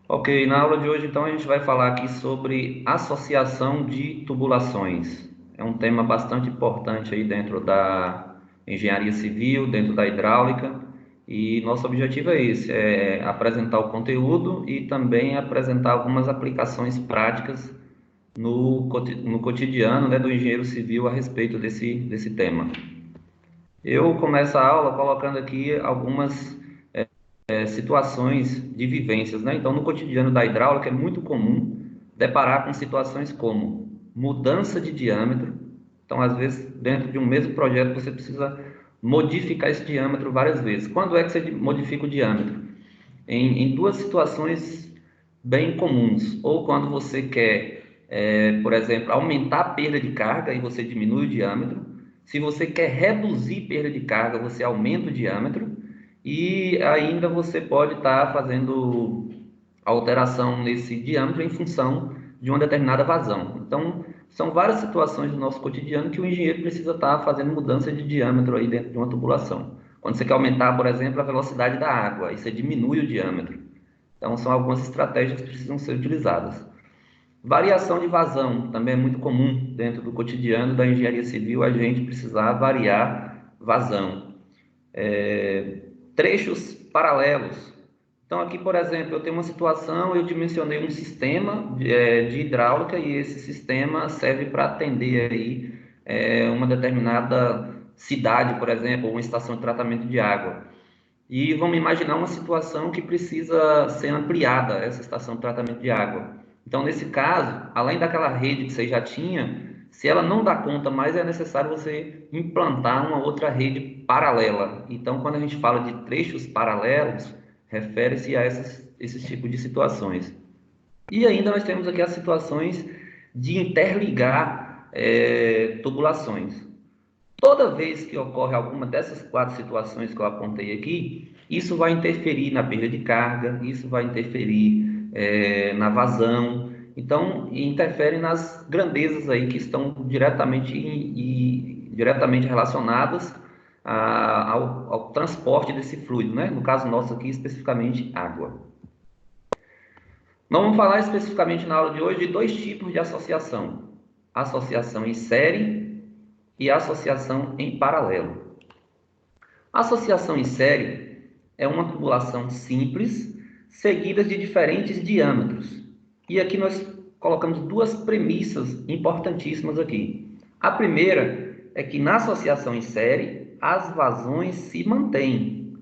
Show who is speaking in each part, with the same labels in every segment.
Speaker 1: Ok, na aula de hoje, então, a gente vai falar aqui sobre associação de tubulações. É um tema bastante importante aí dentro da engenharia civil, dentro da hidráulica, e nosso objetivo é esse, é apresentar o conteúdo e também apresentar algumas aplicações práticas no cotidiano, né, do engenheiro civil a respeito desse tema. Eu começo a aula colocando aqui algumas situações de vivências, né? Então, no cotidiano da hidráulica é muito comum deparar com situações como mudança de diâmetro. Então, às vezes, dentro de um mesmo projeto, você precisa modificar esse diâmetro várias vezes. Quando é que você modifica o diâmetro? Em duas situações bem comuns. Ou quando você quer, por exemplo, aumentar a perda de carga e você diminui o diâmetro. Se você quer reduzir perda de carga, você aumenta o diâmetro. E ainda você pode estar fazendo alteração nesse diâmetro em função de uma determinada vazão. Então, são várias situações do nosso cotidiano que o engenheiro precisa estar fazendo mudança de diâmetro aí dentro de uma tubulação. Quando você quer aumentar, por exemplo, a velocidade da água, aí você diminui o diâmetro. Então, são algumas estratégias que precisam ser utilizadas. Variação de vazão também é muito comum dentro do cotidiano da engenharia civil, a gente precisar variar vazão. Trechos paralelos. Então, aqui, por exemplo, eu tenho uma situação, eu dimensionei um sistema de hidráulica e esse sistema serve para atender aí uma determinada cidade, por exemplo, ou uma estação de tratamento de água. E vamos imaginar uma situação que precisa ser ampliada, essa estação de tratamento de água. Então, nesse caso, além daquela rede que você já tinha, se ela não dá conta mais, é necessário você implantar uma outra rede paralela. Então, quando a gente fala de trechos paralelos, refere-se a esses tipos de situações. E ainda nós temos aqui as situações de interligar tubulações. Toda vez que ocorre alguma dessas quatro situações que eu apontei aqui, isso vai interferir na perda de carga, isso vai interferir na vazão, então interfere nas grandezas aí que estão diretamente relacionadas ao transporte desse fluido, né? No caso nosso aqui, especificamente água. Nós vamos falar especificamente na aula de hoje de dois tipos de associação: associação em série e associação em paralelo. A associação em série é uma tubulação simples, seguidas de diferentes diâmetros. E aqui nós colocamos duas premissas importantíssimas aqui. A primeira é que na associação em série, as vazões se mantêm.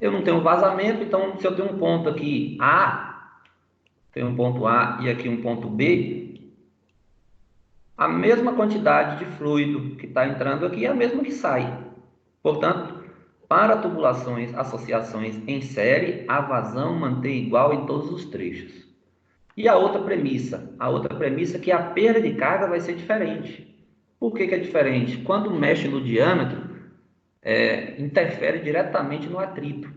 Speaker 1: Eu não tenho vazamento, então se eu tenho um ponto aqui A, tenho um ponto A e aqui um ponto B, a mesma quantidade de fluido que está entrando aqui é a mesma que sai. Portanto, para tubulações, associações em série, a vazão mantém igual em todos os trechos. E a outra premissa? A outra premissa é que a perda de carga vai ser diferente. Por que é diferente? Quando mexe no diâmetro, interfere diretamente no atrito.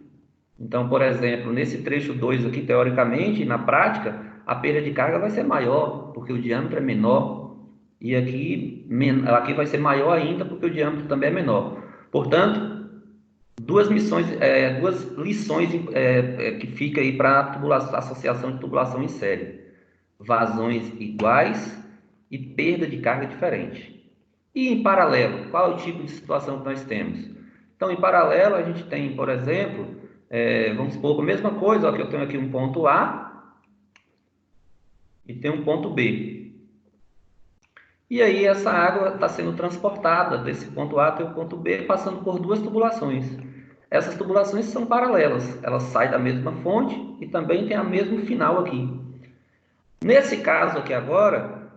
Speaker 1: Então, por exemplo, nesse trecho 2 aqui, teoricamente, na prática, a perda de carga vai ser maior, porque o diâmetro é menor. E aqui vai ser maior ainda, porque o diâmetro também é menor. Portanto, duas lições que fica aí para a associação de tubulação em série: vazões iguais e perda de carga diferente. E em paralelo, qual é o tipo de situação que nós temos? Então, em paralelo, a gente tem, por exemplo, vamos supor a mesma coisa, ó, que eu tenho aqui um ponto A e tenho um ponto B. E aí essa água está sendo transportada desse ponto A até o ponto B, passando por duas tubulações. Essas tubulações são paralelas, elas saem da mesma fonte e também tem a mesmo final aqui. Nesse caso aqui agora,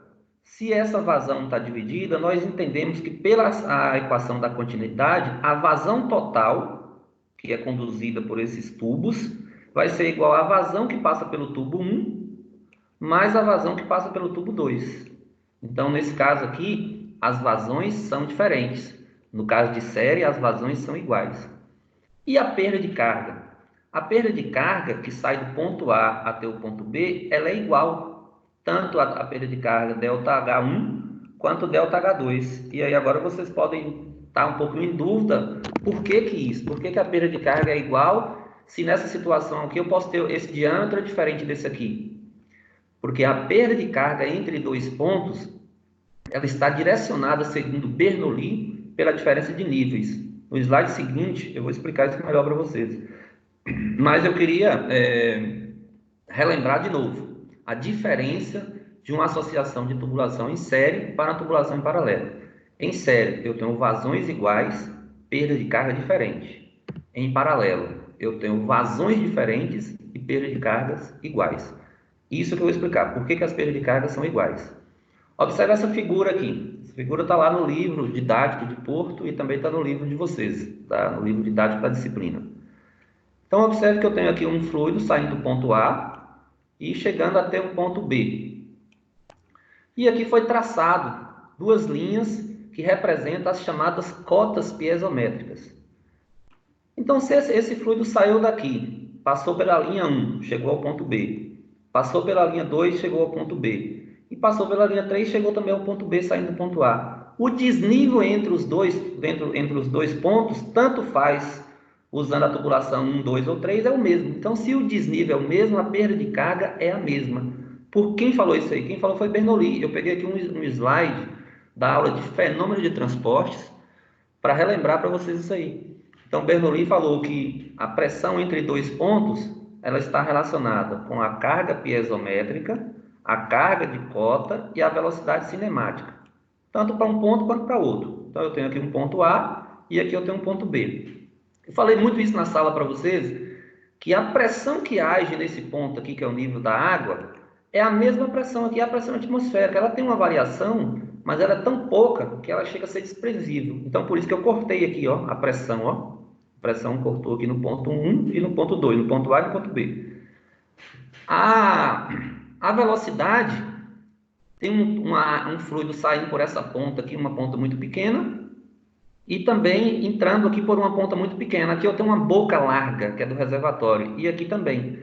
Speaker 1: se essa vazão está dividida, nós entendemos que pela a equação da continuidade, a vazão total, que é conduzida por esses tubos, vai ser igual à vazão que passa pelo tubo 1 mais a vazão que passa pelo tubo 2. Então, nesse caso aqui, as vazões são diferentes. No caso de série, as vazões são iguais. E a perda de carga? A perda de carga que sai do ponto A até o ponto B, ela é igual. Tanto a perda de carga ΔH1 quanto ΔH2. E aí agora vocês podem estar um pouco em dúvida por que isso? Por que a perda de carga é igual se nessa situação aqui eu posso ter esse diâmetro diferente desse aqui? Porque a perda de carga entre dois pontos, ela está direcionada, segundo Bernoulli, pela diferença de níveis. No slide seguinte, eu vou explicar isso melhor para vocês. Mas eu queria relembrar de novo a diferença de uma associação de tubulação em série para a tubulação em paralelo. Em série, eu tenho vazões iguais, perda de carga diferente. Em paralelo, eu tenho vazões diferentes e perda de cargas iguais. Isso que eu vou explicar. Por que as perdas de carga são iguais? Observe essa figura aqui. Essa figura está lá no livro didático de Porto e também está no livro de vocês, tá? No livro didático da disciplina. Então, observe que eu tenho aqui um fluido saindo do ponto A e chegando até o ponto B. E aqui foi traçado duas linhas que representam as chamadas cotas piezométricas. Então, se esse fluido saiu daqui, passou pela linha 1, chegou ao ponto B, passou pela linha 2, chegou ao ponto B, e passou pela linha 3, chegou também ao ponto B, saindo do ponto A. O desnível entre os dois pontos, tanto faz usando a tubulação 1, 2 ou 3, é o mesmo. Então, se o desnível é o mesmo, a perda de carga é a mesma. Por quem falou isso aí? Quem falou foi Bernoulli. Eu peguei aqui um slide da aula de fenômeno de transportes para relembrar para vocês isso aí. Então, Bernoulli falou que a pressão entre dois pontos, ela está relacionada com a carga piezométrica, a carga de cota e a velocidade cinemática, tanto para um ponto quanto para outro. Então, eu tenho aqui um ponto A e aqui eu tenho um ponto B. Eu falei muito isso na sala para vocês, que a pressão que age nesse ponto aqui, que é o nível da água, é a mesma pressão aqui, a pressão atmosférica. Ela tem uma variação, mas ela é tão pouca que ela chega a ser desprezível. Então, por isso que eu cortei aqui, ó, a pressão, ó. A pressão cortou aqui no ponto 1 e no ponto 2, no ponto A e no ponto B. A velocidade tem um fluido saindo por essa ponta aqui, uma ponta muito pequena, e também entrando aqui por uma ponta muito pequena. Aqui eu tenho uma boca larga, que é do reservatório, e aqui também.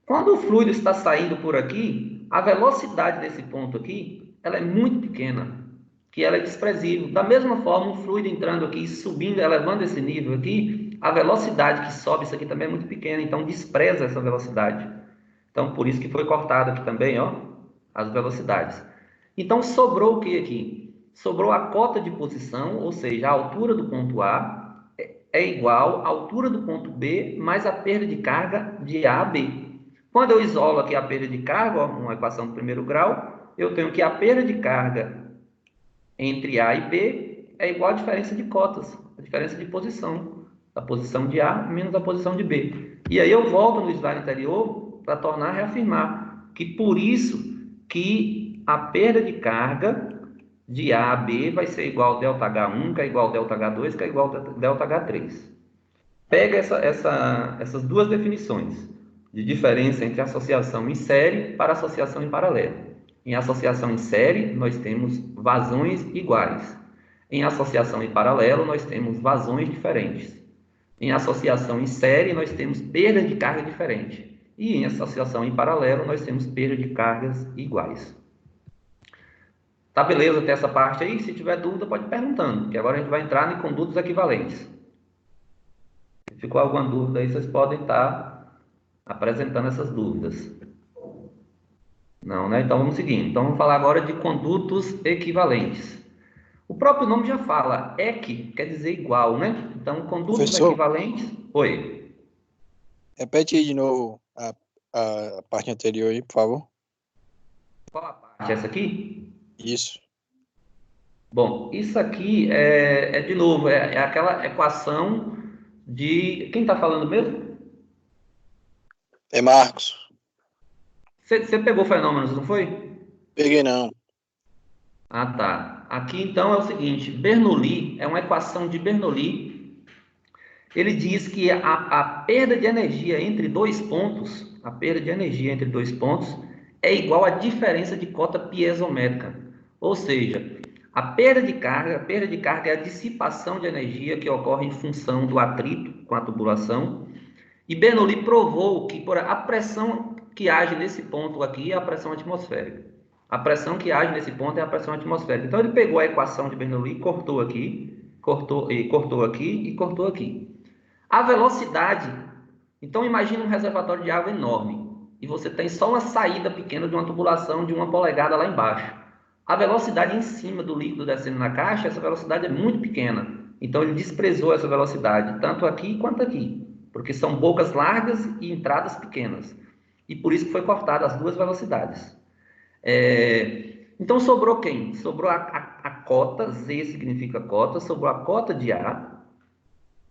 Speaker 1: Quando o fluido está saindo por aqui, a velocidade desse ponto aqui, ela é muito pequena, que ela é desprezível. Da mesma forma, o fluido entrando aqui, subindo, elevando esse nível aqui, a velocidade que sobe isso aqui também é muito pequena, então despreza essa velocidade. Então, por isso que foi cortado aqui também, ó, as velocidades. Então, sobrou o que aqui? Sobrou a cota de posição, ou seja, a altura do ponto A é igual à altura do ponto B mais a perda de carga de A a B. Quando eu isolo aqui a perda de carga, ó, uma equação do primeiro grau, eu tenho que a perda de carga entre A e B é igual à diferença de cotas, a diferença de posição, a posição de A menos a posição de B. E aí eu volto no slide anterior para tornar a reafirmar que por isso que a perda de carga de A a B vai ser igual a ΔH1, que é igual a ΔH2, que é igual a ΔH3. Pega essas duas definições de diferença entre associação em série para associação em paralelo. Em associação em série, nós temos vazões iguais. Em associação em paralelo, nós temos vazões diferentes. Em associação em série, nós temos perda de carga diferente. E em associação em paralelo, nós temos perda de cargas iguais. Tá beleza até essa parte aí? Se tiver dúvida, pode ir perguntando, que agora a gente vai entrar em condutos equivalentes. Se ficou alguma dúvida aí, vocês podem estar apresentando essas dúvidas. Não, né? Então vamos seguir. Então vamos falar agora de condutos equivalentes. O próprio nome já fala, equi quer dizer igual, né? Então condutos
Speaker 2: Professor,
Speaker 1: equivalentes. Oi.
Speaker 2: repete aí de novo a parte anterior aí, por favor.
Speaker 1: Qual a parte? Essa aqui?
Speaker 2: Isso.
Speaker 1: Bom, isso aqui de novo, é aquela equação de... Quem está falando mesmo?
Speaker 2: É Marcos.
Speaker 1: Você pegou fenômenos, não foi?
Speaker 2: Peguei não.
Speaker 1: Ah, tá. Aqui então é o seguinte, Bernoulli, é uma equação de Bernoulli. Ele diz que a perda de energia entre dois pontos, a perda de energia entre dois pontos é igual à diferença de cota piezométrica. Ou seja, a perda de carga é a dissipação de energia que ocorre em função do atrito com a tubulação. E Bernoulli provou que por a pressão que age nesse ponto aqui é a pressão atmosférica. A pressão que age nesse ponto é a pressão atmosférica. Então ele pegou a equação de Bernoulli, cortou aqui, cortou aqui e cortou aqui. A velocidade Então, imagine um reservatório de água enorme e você tem só uma saída pequena de uma tubulação de 1 polegada lá embaixo. A velocidade em cima do líquido descendo na caixa, essa velocidade é muito pequena. Então, ele desprezou essa velocidade, tanto aqui quanto aqui, porque são bocas largas e entradas pequenas. E por isso que foi cortada as duas velocidades. Então, sobrou quem? Sobrou a cota, Z significa cota, sobrou a cota de A,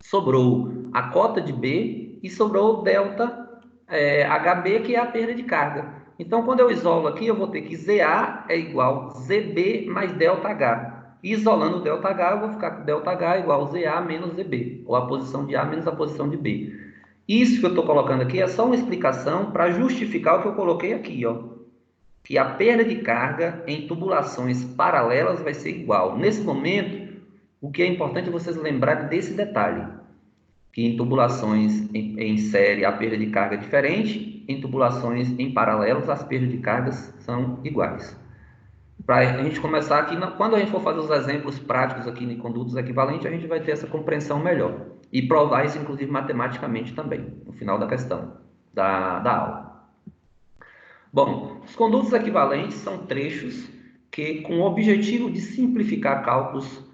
Speaker 1: sobrou a cota de B e sobrou o delta HB, que é a perda de carga. Então, quando eu isolo aqui, eu vou ter que ZA é igual ZB mais delta H. E isolando o delta H, eu vou ficar com delta H igual ZA menos ZB, ou a posição de A menos a posição de B. Isso que eu estou colocando aqui é só uma explicação para justificar o que eu coloquei aqui, ó, que a perda de carga em tubulações paralelas vai ser igual. Nesse momento, o que é importante é vocês lembrarem desse detalhe, que em tubulações em série a perda de carga é diferente, em tubulações em paralelos as perdas de cargas são iguais. Para a gente começar aqui, quando a gente for fazer os exemplos práticos aqui em condutos equivalentes, a gente vai ter essa compreensão melhor. E provar isso, inclusive, matematicamente também, no final da questão da aula. Bom, os condutos equivalentes são trechos que, com o objetivo de simplificar cálculos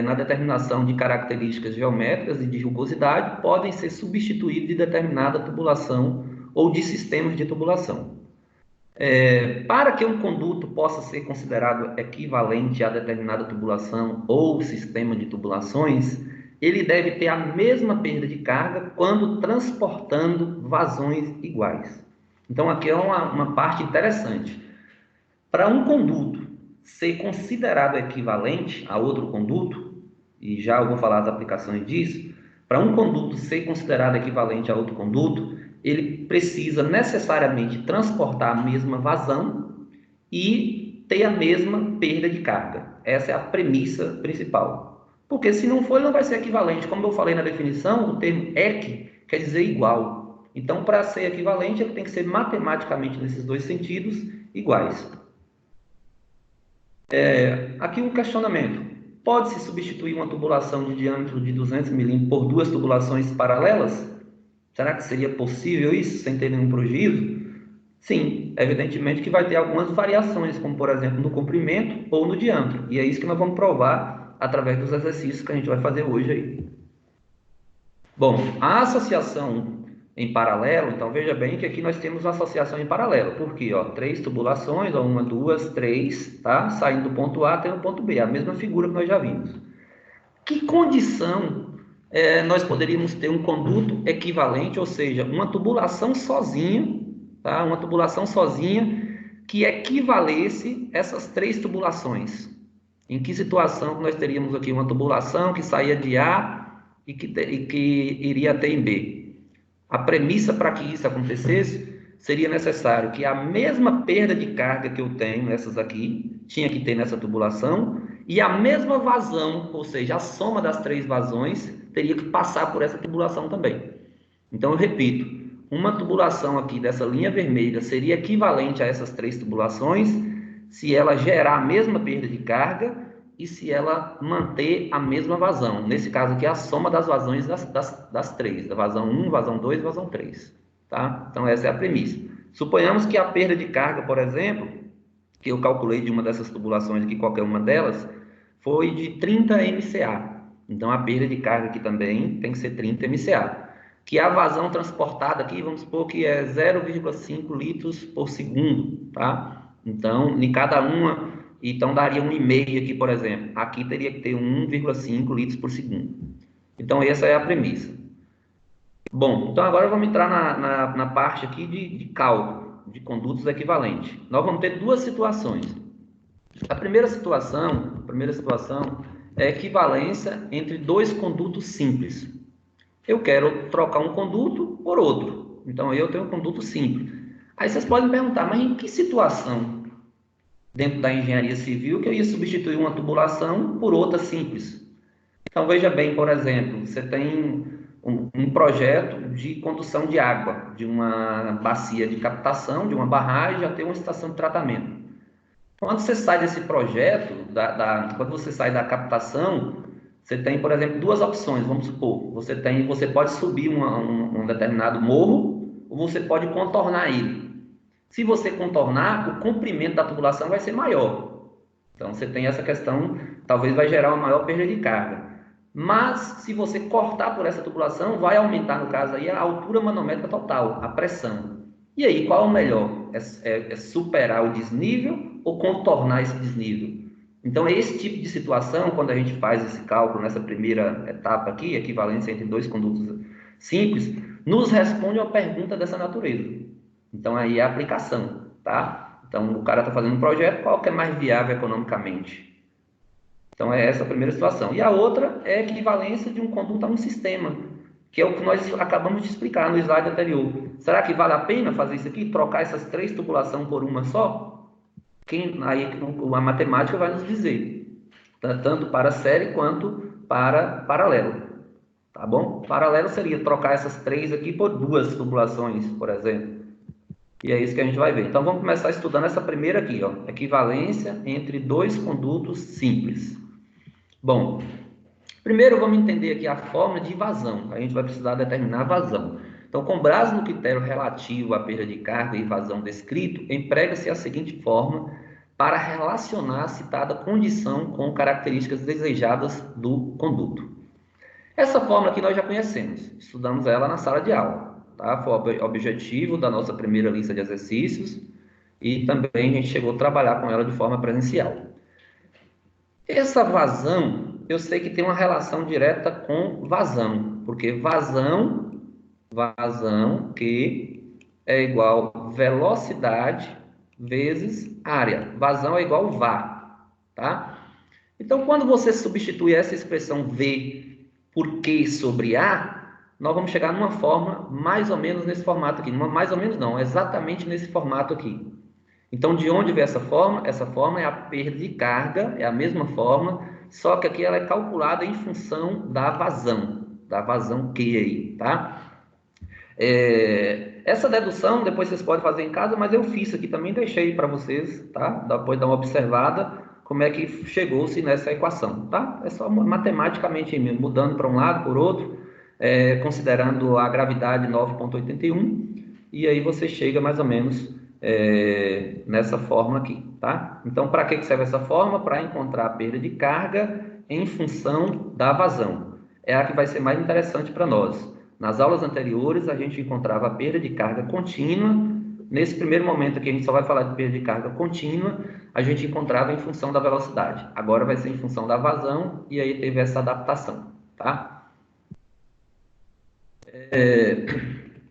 Speaker 1: na determinação de características geométricas e de rugosidade, podem ser substituídos de determinada tubulação ou de sistemas de tubulação. Para que um conduto possa ser considerado equivalente a determinada tubulação ou sistema de tubulações, ele deve ter a mesma perda de carga quando transportando vazões iguais. Então, aqui é uma parte interessante. Para um conduto ser considerado equivalente a outro conduto, e já eu vou falar as aplicações disso, para um conduto ser considerado equivalente a outro conduto, ele precisa necessariamente transportar a mesma vazão e ter a mesma perda de carga. Essa é a premissa principal. Porque se não for, ele não vai ser equivalente. Como eu falei na definição, o termo equi quer dizer igual. Então, para ser equivalente, ele tem que ser matematicamente, nesses dois sentidos, iguais. Aqui um questionamento. Pode-se substituir uma tubulação de diâmetro de 200 milímetros por duas tubulações paralelas? Será que seria possível isso, sem ter nenhum prejuízo? Sim, evidentemente que vai ter algumas variações, como por exemplo no comprimento ou no diâmetro. E é isso que nós vamos provar através dos exercícios que a gente vai fazer hoje aí. Bom, a associação em paralelo, então veja bem que aqui nós temos uma associação em paralelo. Por quê? Ó, 3 tubulações, ó, 1, 2, 3, tá? Saindo do ponto A até o ponto B, a mesma figura que nós já vimos. Que condição nós poderíamos ter um conduto equivalente, ou seja, uma tubulação sozinha, tá? Uma tubulação sozinha que equivalesse essas 3 tubulações. Em que situação que nós teríamos aqui uma tubulação que saía de A e que iria até em B? A premissa para que isso acontecesse seria necessário que a mesma perda de carga que eu tenho nessas aqui, tinha que ter nessa tubulação, e a mesma vazão, ou seja, a soma das 3 vazões, teria que passar por essa tubulação também. Então, eu repito, uma tubulação aqui dessa linha vermelha seria equivalente a essas 3 tubulações se ela gerar a mesma perda de carga e se ela manter a mesma vazão. Nesse caso aqui, a soma das vazões das 3, da vazão 1, vazão 2 e vazão 3. Tá? Então, essa é a premissa. Suponhamos que a perda de carga, por exemplo, que eu calculei de uma dessas tubulações aqui, qualquer uma delas, foi de 30 MCA. Então, a perda de carga aqui também tem que ser 30 MCA. Que a vazão transportada aqui, vamos supor que é 0,5 litros por segundo, tá? Então, em cada uma, então daria 1,5 aqui, por exemplo. Aqui teria que ter 1,5 litros por segundo. Então, essa é a premissa. Bom, então agora vamos entrar na parte aqui de cálculo, de condutos equivalentes. Nós vamos ter duas situações. A primeira situação é a equivalência entre dois condutos simples. Eu quero trocar um conduto por outro. Então, eu tenho um conduto simples. Aí vocês podem perguntar, mas em que situação, dentro da engenharia civil, que eu ia substituir uma tubulação por outra simples? Então, veja bem, por exemplo, você tem um projeto de condução de água, de uma bacia de captação, de uma barragem, até uma estação de tratamento. Quando você sai desse projeto, quando você sai da captação, Você tem, por exemplo, duas opções, vamos supor. Você pode subir um determinado morro ou você pode contornar ele. Se você contornar, o comprimento da tubulação vai ser maior. Então, você tem essa questão, talvez vai gerar uma maior perda de carga. Mas, se você cortar por essa tubulação, vai aumentar, no caso aí, a altura manométrica total, a pressão. E aí, qual é o melhor? É superar o desnível ou contornar esse desnível? Então, esse tipo de situação, quando a gente faz esse cálculo nessa primeira etapa aqui, equivalência entre dois condutos simples, nos responde uma pergunta dessa natureza. Então, aí é a aplicação, tá? Então, o cara está fazendo um projeto, qual que é mais viável economicamente? Então, é essa a primeira situação. E a outra é a equivalência de um conduto a um sistema, que é o que nós acabamos de explicar no slide anterior. Será que vale a pena fazer isso aqui? Trocar essas três tubulações por uma só? Aí a matemática vai nos dizer, tanto para série quanto para paralelo. Tá bom? Paralelo seria trocar essas três aqui por duas tubulações, por exemplo. E é isso que a gente vai ver. Então, vamos começar estudando essa primeira aqui, ó, equivalência entre dois condutos simples. Bom, primeiro vamos entender aqui a forma de vazão. A gente vai precisar determinar a vazão. Então, com base no critério relativo à perda de carga e vazão descrito, emprega-se a seguinte forma para relacionar a citada condição com características desejadas do conduto. Essa fórmula aqui nós já conhecemos, estudamos ela na sala de aula, tá? Foi o objetivo da nossa primeira lista de exercícios e também a gente chegou a trabalhar com ela de forma presencial. Essa vazão, eu sei que tem uma relação direta com vazão, porque vazão que é igual velocidade vezes área. Vazão é igual VA, tá? Então, quando você substitui essa expressão V por Q sobre A, nós vamos chegar numa forma mais ou menos nesse formato aqui. Mais ou menos não, exatamente nesse formato aqui. Então, de onde vem essa forma? Essa forma é a perda de carga, é a mesma forma, só que aqui ela é calculada em função da vazão Q aí, tá? Essa dedução depois vocês podem fazer em casa, mas eu fiz aqui também, deixei para vocês, tá? Depois dar uma observada como é que chegou-se nessa equação, tá? É só matematicamente mesmo, mudando para um lado, por outro, considerando a gravidade 9,81, e aí você chega mais ou menos nessa fórmula aqui, tá? Então, para que serve essa fórmula? Para encontrar a perda de carga em função da vazão. É a que vai ser mais interessante para nós. Nas aulas anteriores, a gente encontrava a perda de carga contínua. Nesse primeiro momento aqui, a gente só vai falar de perda de carga contínua, a gente encontrava em função da velocidade. Agora vai ser em função da vazão, e aí teve essa adaptação, tá?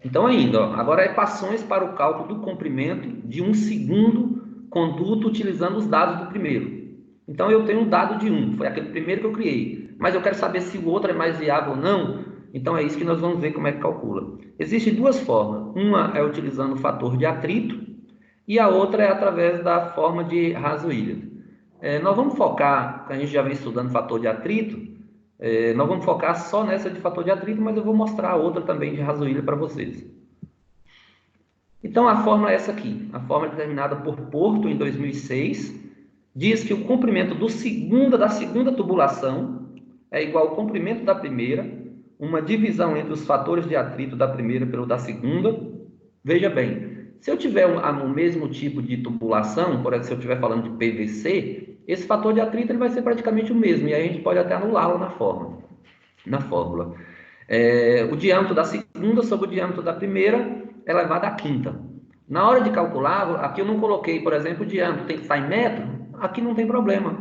Speaker 1: Então, ainda, ó, agora equações para o cálculo do comprimento de um segundo conduto utilizando os dados do primeiro. Então, eu tenho um dado de 1, foi aquele primeiro que eu criei, mas eu quero saber se o outro é mais viável ou não. Então, é isso que nós vamos ver como é que calcula. Existem duas formas. Uma é utilizando o fator de atrito e a outra é através da forma de Hasse-Williams. Nós vamos focar, a gente já vem estudando fator de atrito, nós vamos focar só nessa de fator de atrito, mas eu vou mostrar a outra também de Hasse-Williams para vocês. Então, a fórmula é essa aqui. A fórmula determinada por Porto em 2006 diz que o comprimento da segunda tubulação é igual ao comprimento da primeira, uma divisão entre os fatores de atrito da primeira pelo da segunda. Veja bem, se eu tiver o mesmo tipo de tubulação, por exemplo, se eu estiver falando de PVC, esse fator de atrito ele vai ser praticamente o mesmo, e aí a gente pode até anulá-lo na fórmula. O diâmetro da segunda sobre o diâmetro da primeira é elevado à quinta. Na hora de calcular, aqui eu não coloquei, por exemplo, o diâmetro tem que estar em metro, aqui não tem problema.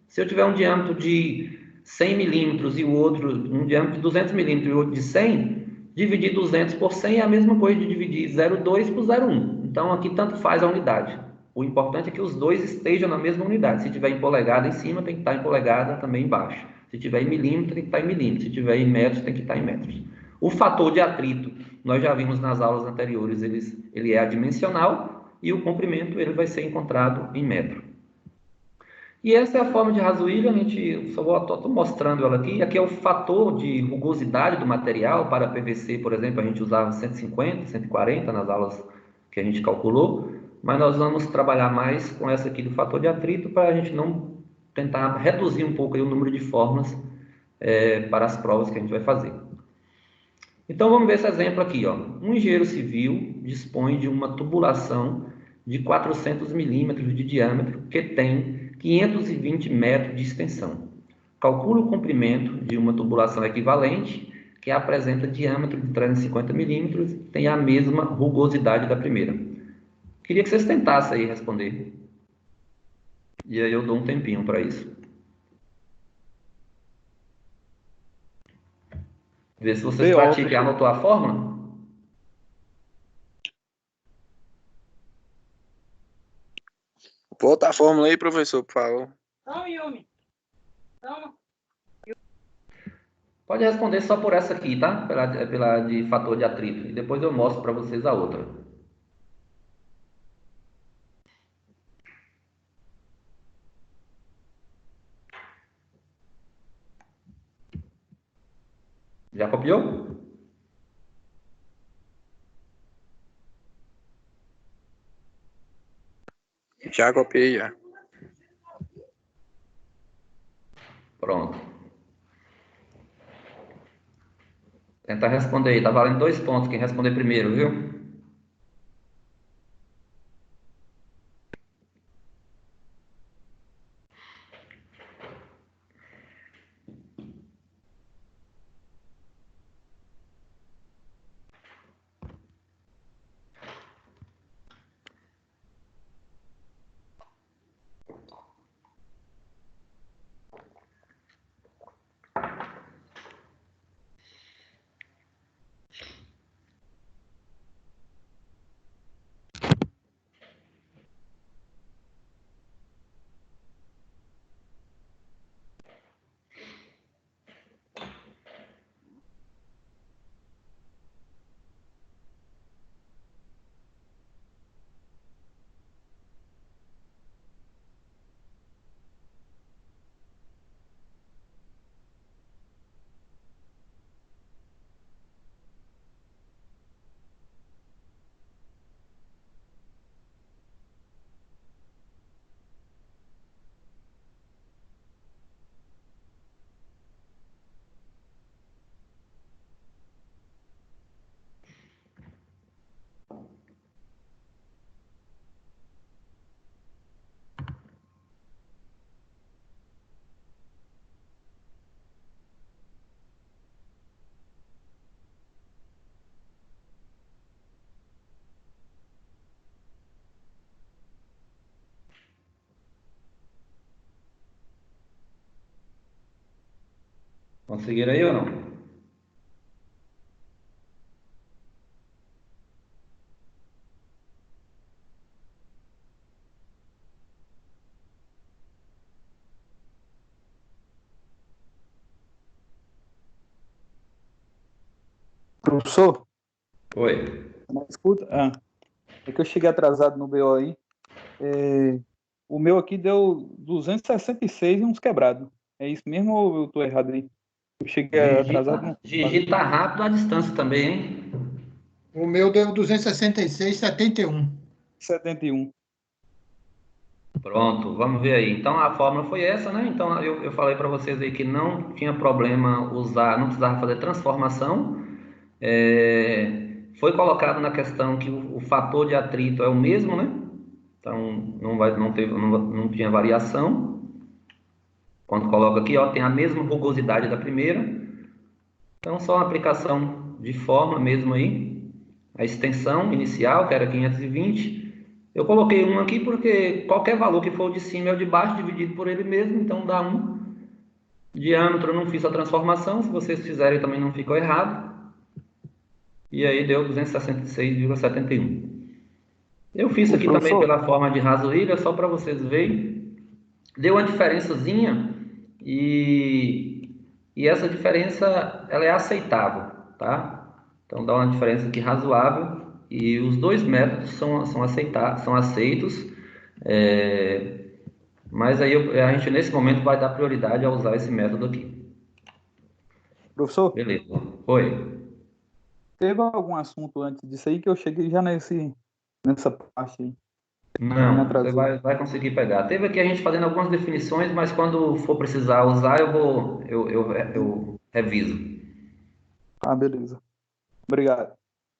Speaker 1: Se eu tiver um diâmetro de 100 milímetros e o outro, um diâmetro de 200 milímetros e o outro de 100, dividir 200 por 100 é a mesma coisa de dividir 0,2 por 0,1. Então, aqui tanto faz a unidade. O importante é que os dois estejam na mesma unidade. Se tiver em polegada em cima, tem que estar em polegada também embaixo. Se tiver em milímetro, tem que estar em milímetros. Se tiver em metros, tem que estar em metros. O fator de atrito, nós já vimos nas aulas anteriores, ele é adimensional e o comprimento ele vai ser encontrado em metro. E essa é a forma de Hasse-Williams, estou mostrando ela aqui. Aqui é o fator de rugosidade do material. Para PVC, por exemplo, a gente usava 150, 140 nas aulas que a gente calculou, mas nós vamos trabalhar mais com essa aqui do fator de atrito para a gente não tentar reduzir um pouco aí o número de fórmulas para as provas que a gente vai fazer. Então vamos ver esse exemplo aqui, ó. Um engenheiro civil dispõe de uma tubulação de 400 milímetros de diâmetro que tem 520 metros de extensão. Calcule o comprimento de uma tubulação equivalente que apresenta diâmetro de 350 milímetros e tem a mesma rugosidade da primeira. Queria que vocês tentassem aí responder. E aí eu dou um tempinho para isso. Ver se vocês
Speaker 2: BO,
Speaker 1: praticam e anotou a fórmula.
Speaker 2: volta a fórmula aí, professor, por favor.
Speaker 1: Pode responder só por essa aqui, tá? Pela de fator de atrito. E depois eu mostro para vocês a outra. Já copiou?
Speaker 2: Já copiei, já.
Speaker 1: Pronto. Tenta responder aí. Tá valendo 2 pontos quem responder primeiro, viu? Conseguiram aí ou não?
Speaker 3: Professor,
Speaker 1: Oi.
Speaker 3: escuta. É que eu cheguei atrasado no BO aí. O meu aqui deu 266 e uns quebrados. É isso mesmo ou eu tô errado aí? Eu cheguei atrasado no.
Speaker 1: Digita rápido a distância também, hein?
Speaker 4: O meu deu 266,71.
Speaker 3: 71.
Speaker 1: Pronto, vamos ver aí. Então a fórmula foi essa, né? Então eu falei para vocês aí que não tinha problema usar, não precisava fazer transformação. Foi colocado na questão que o fator de atrito é o mesmo, né? Então não tinha variação. Quando coloca aqui, ó, tem a mesma rugosidade da primeira. Então só uma aplicação de fórmula mesmo aí. A extensão inicial, que era 520. Eu coloquei 1 aqui porque qualquer valor que for de cima é o de baixo dividido por ele mesmo, então dá 1. Diâmetro eu não fiz a transformação, se vocês fizerem também não ficou errado. E aí deu 266,71. Eu fiz aqui também
Speaker 3: Professor,
Speaker 1: pela forma de raso-ilha, só para vocês verem. Deu uma diferençazinha e essa diferença ela é aceitável, tá? Então dá uma diferença aqui razoável e os dois métodos são aceitos, mas aí a gente nesse momento vai dar prioridade a usar esse método aqui.
Speaker 3: professor,
Speaker 1: Beleza. Oi.
Speaker 3: teve algum assunto antes disso aí que eu cheguei já nessa parte aí. Não
Speaker 1: Não, você
Speaker 3: atrasou.
Speaker 1: vai conseguir pegar. Teve aqui a gente fazendo algumas definições, mas quando for precisar usar, eu reviso.
Speaker 3: Ah, beleza. Obrigado.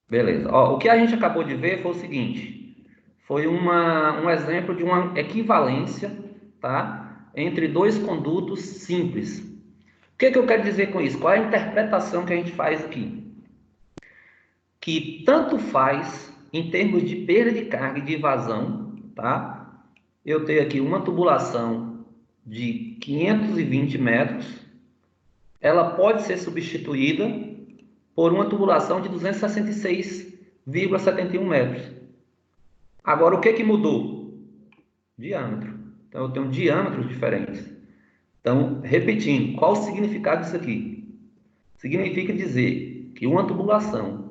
Speaker 1: Beleza. Ó, o que a gente acabou de ver foi o seguinte: foi um exemplo de uma equivalência, tá? Entre dois condutos simples. O que que eu quero dizer com isso? Qual é a interpretação que a gente faz aqui? Que tanto faz em termos de perda de carga e de vazão, tá? Eu tenho aqui uma tubulação de 520 metros, ela pode ser substituída por uma tubulação de 266,71 metros. Agora, o que que mudou? Diâmetro. Então, eu tenho diâmetros diferentes. Então, repetindo, qual o significado disso aqui? Significa dizer que uma tubulação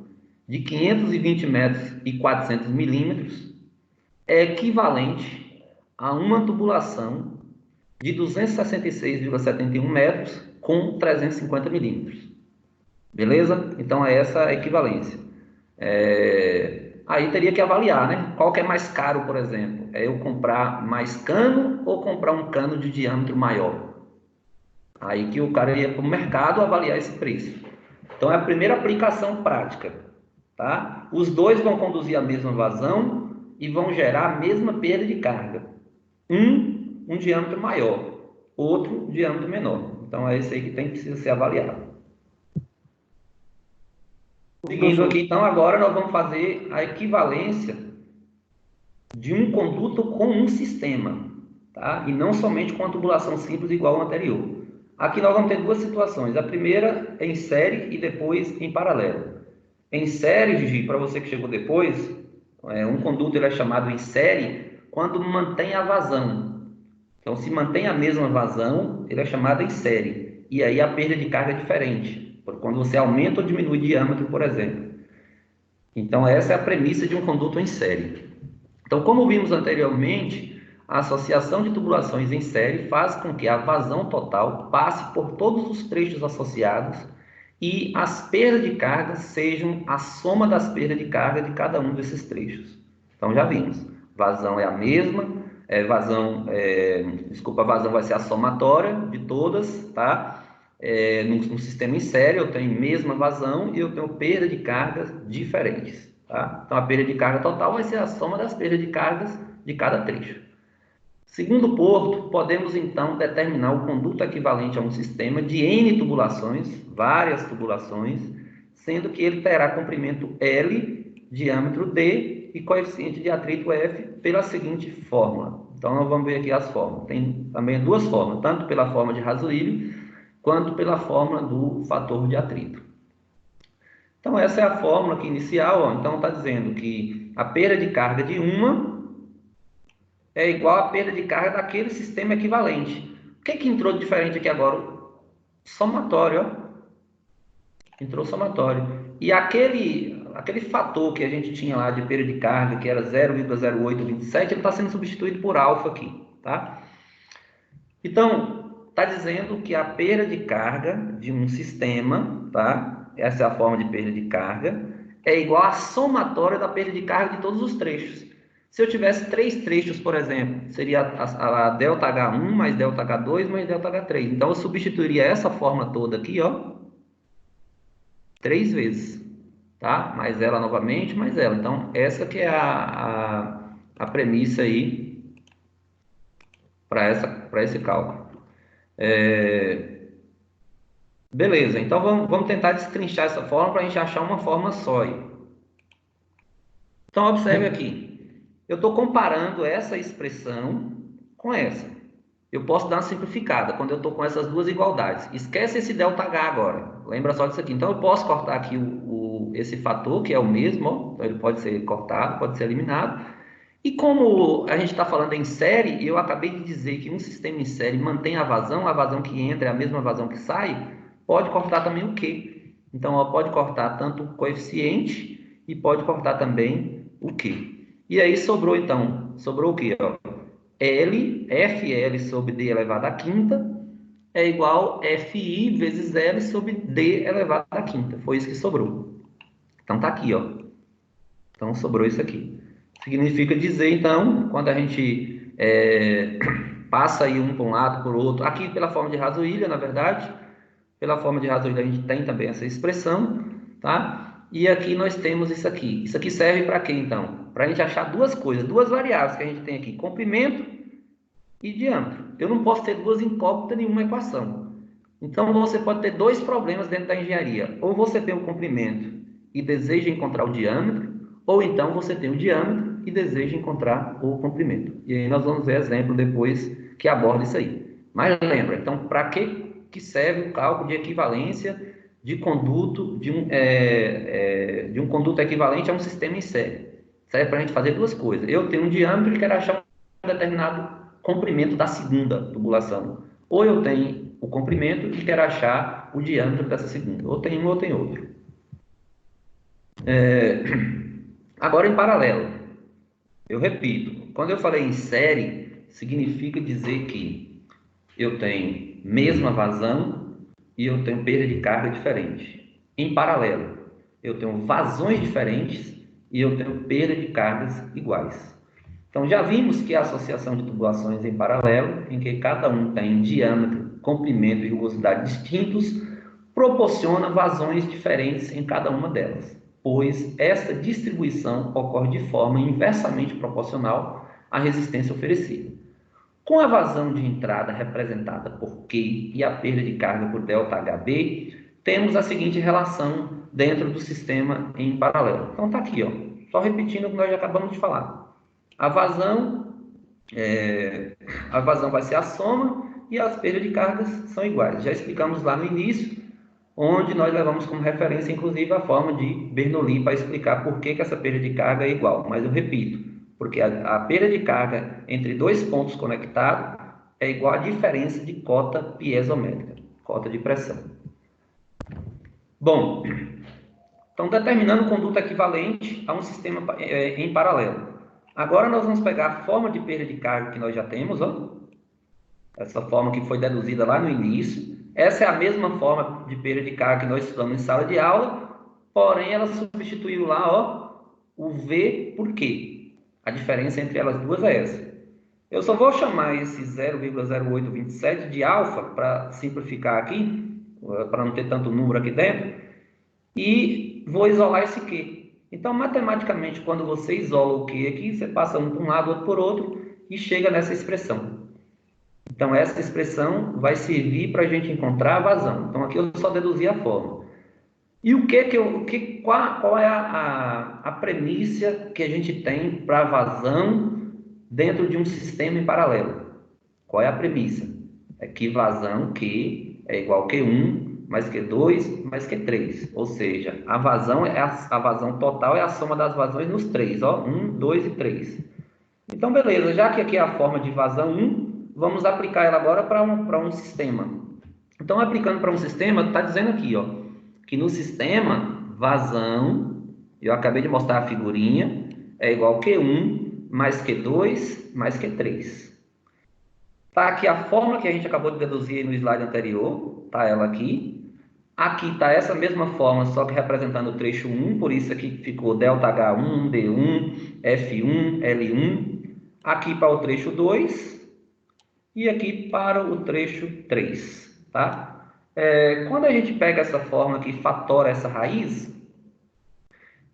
Speaker 1: de 520 metros e 400 milímetros é equivalente a uma tubulação de 266,71 metros com 350 milímetros. Beleza? Então, é essa a equivalência. Aí teria que avaliar, né? Qual que é mais caro, por exemplo? É eu comprar mais cano ou comprar um cano de diâmetro maior? Aí que o cara ia para o mercado avaliar esse preço. Então, é a primeira aplicação prática, tá? Os dois vão conduzir a mesma vazão e vão gerar a mesma perda de carga. Um diâmetro maior, outro diâmetro menor. Então, é esse aí que precisa ser avaliado. Seguindo
Speaker 3: Professor,
Speaker 1: aqui, então, agora nós vamos fazer a equivalência de um conduto com um sistema, tá? E não somente com a tubulação simples igual ao anterior. Aqui nós vamos ter duas situações. A primeira é em série e depois em paralelo. Em série, Gigi, para você que chegou depois, um conduto ele é chamado em série quando mantém a vazão. Então, se mantém a mesma vazão, ele é chamado em série. E aí a perda de carga é diferente, quando você aumenta ou diminui o diâmetro, por exemplo. Então, essa é a premissa de um conduto em série. Então, como vimos anteriormente, a associação de tubulações em série faz com que a vazão total passe por todos os trechos associados e as perdas de carga sejam a soma das perdas de carga de cada um desses trechos. Então, já vimos, vazão é a mesma, a vazão vai ser a somatória de todas, tá? No sistema em série eu tenho mesma vazão e eu tenho perda de cargas diferentes. Tá? Então, a perda de carga total vai ser a soma das perdas de cargas de cada trecho. Segundo porto, podemos então determinar o conduto equivalente a um sistema de N tubulações, várias tubulações, sendo que ele terá comprimento L, diâmetro D e coeficiente de atrito F pela seguinte fórmula. Então, nós vamos ver aqui as fórmulas. Tem também duas fórmulas, tanto pela fórmula de Rasuílio, quanto pela fórmula do fator de atrito. Então, essa é a fórmula aqui inicial. Ó. Então, está dizendo que a perda de carga de uma é igual à perda de carga daquele sistema equivalente. O que que entrou de diferente aqui agora? Somatório, ó. Entrou somatório. E aquele fator que a gente tinha lá de perda de carga, que era 0,0827, ele está sendo substituído por alfa aqui, tá? Então, está dizendo que a perda de carga de um sistema, tá? Essa é a forma de perda de carga, é igual à somatória da perda de carga de todos os trechos. Se eu tivesse três trechos, por exemplo, seria a ΔH1 mais ΔH2 mais ΔH3. Então, eu substituiria essa forma toda aqui, ó, 3 vezes, tá? Mais ela novamente, mais ela. Então, essa que é a premissa aí para esse cálculo. Beleza, então vamos tentar destrinchar essa forma para a gente achar uma forma só aí. Então, observe aqui. Eu estou comparando essa expressão com essa. Eu posso dar uma simplificada quando eu estou com essas duas igualdades. Esquece esse ΔH agora. Lembra só disso aqui. Então, eu posso cortar aqui esse fator, que é o mesmo. Ó. Então, ele pode ser cortado, pode ser eliminado. E como a gente está falando em série, eu acabei de dizer que um sistema em série mantém a vazão que entra é a mesma vazão que sai, pode cortar também o Q. Então, ó, pode cortar tanto o coeficiente e pode cortar também o Q. E aí sobrou então, sobrou o quê? Ó? FL sobre D elevado à quinta é igual FI vezes L sobre D elevado à quinta. Foi isso que sobrou. Então, tá aqui, ó. Então, sobrou isso aqui. Significa dizer, então, quando a gente passa aí um para um lado, por outro, aqui pela forma de raso-ilha, na verdade, pela forma de raso-ilha a gente tem também essa expressão, tá? E aqui nós temos isso aqui. Isso aqui serve para quê, então? Para a gente achar duas coisas, duas variáveis que a gente tem aqui, comprimento e diâmetro. Eu não posso ter duas incógnitas em uma equação. Então, você pode ter dois problemas dentro da engenharia. Ou você tem o comprimento e deseja encontrar o diâmetro, ou então você tem o diâmetro e deseja encontrar o comprimento. E aí nós vamos ver exemplo depois que aborda isso aí. Mas lembra, então, para que serve o cálculo de equivalência de conduto, de um conduto equivalente a um sistema em série? Serve para a gente fazer duas coisas. Eu tenho um diâmetro e quero achar um determinado comprimento da segunda tubulação. Ou eu tenho o comprimento e quero achar o diâmetro dessa segunda. Ou tem um ou tem outro. Agora em paralelo. Eu repito, quando eu falei em série, significa dizer que eu tenho mesma vazão e eu tenho perda de carga diferente. Em paralelo, eu tenho vazões diferentes e eu tenho perda de cargas iguais. Então, já vimos que a associação de tubulações em paralelo, em que cada um tem diâmetro, comprimento e rugosidade distintos, proporciona vazões diferentes em cada uma delas, pois essa distribuição ocorre de forma inversamente proporcional à resistência oferecida. Com a vazão de entrada representada por Q e a perda de carga por ΔHB, temos a seguinte relação dentro do sistema em paralelo. Então, está aqui, ó, só repetindo o que nós já acabamos de falar. A vazão vai ser a soma e as perdas de cargas são iguais. Já explicamos lá no início, onde nós levamos como referência, inclusive, a forma de Bernoulli para explicar por que essa perda de carga é igual. Mas eu repito, porque a perda de carga entre dois pontos conectados é igual à diferença de cota piezométrica, cota de pressão. Bom, então determinando o conduto equivalente a um sistema em paralelo. Agora nós vamos pegar a forma de perda de carga que nós já temos, ó. Essa forma que foi deduzida lá no início. Essa é a mesma forma de perda de carga que nós estudamos em sala de aula, porém ela substituiu lá, ó, o V por Q. A diferença entre elas duas é essa. Eu só vou chamar esse 0,0827 de alfa, para simplificar aqui, para não ter tanto número aqui dentro, e vou isolar esse Q. Então, matematicamente, quando você isola o Q aqui, você passa um por um lado, outro por outro, e chega nessa expressão. Então, essa expressão vai servir para a gente encontrar a vazão. Então, aqui eu só deduzi a forma. E qual é a premissa que a gente tem para a vazão dentro de um sistema em paralelo? Qual é a premissa? É que vazão Q é igual a Q1 mais Q2 mais Q3. Ou seja, a vazão total é a soma das vazões nos três, ó, 1, 2 e 3. Então, beleza, já que aqui é a forma de vazão 1, vamos aplicar ela agora para um sistema. Então, aplicando para um sistema, está dizendo aqui, ó, que no sistema, vazão, eu acabei de mostrar a figurinha, é igual a Q1 mais Q2 mais Q3. Está aqui a fórmula que a gente acabou de deduzir no slide anterior, está ela aqui. Aqui está essa mesma forma, só que representando o trecho 1, por isso aqui ficou ΔH1, D1, F1, L1. Aqui para o trecho 2 e aqui para o trecho 3, tá? Quando a gente pega essa fórmula aqui e fatora essa raiz,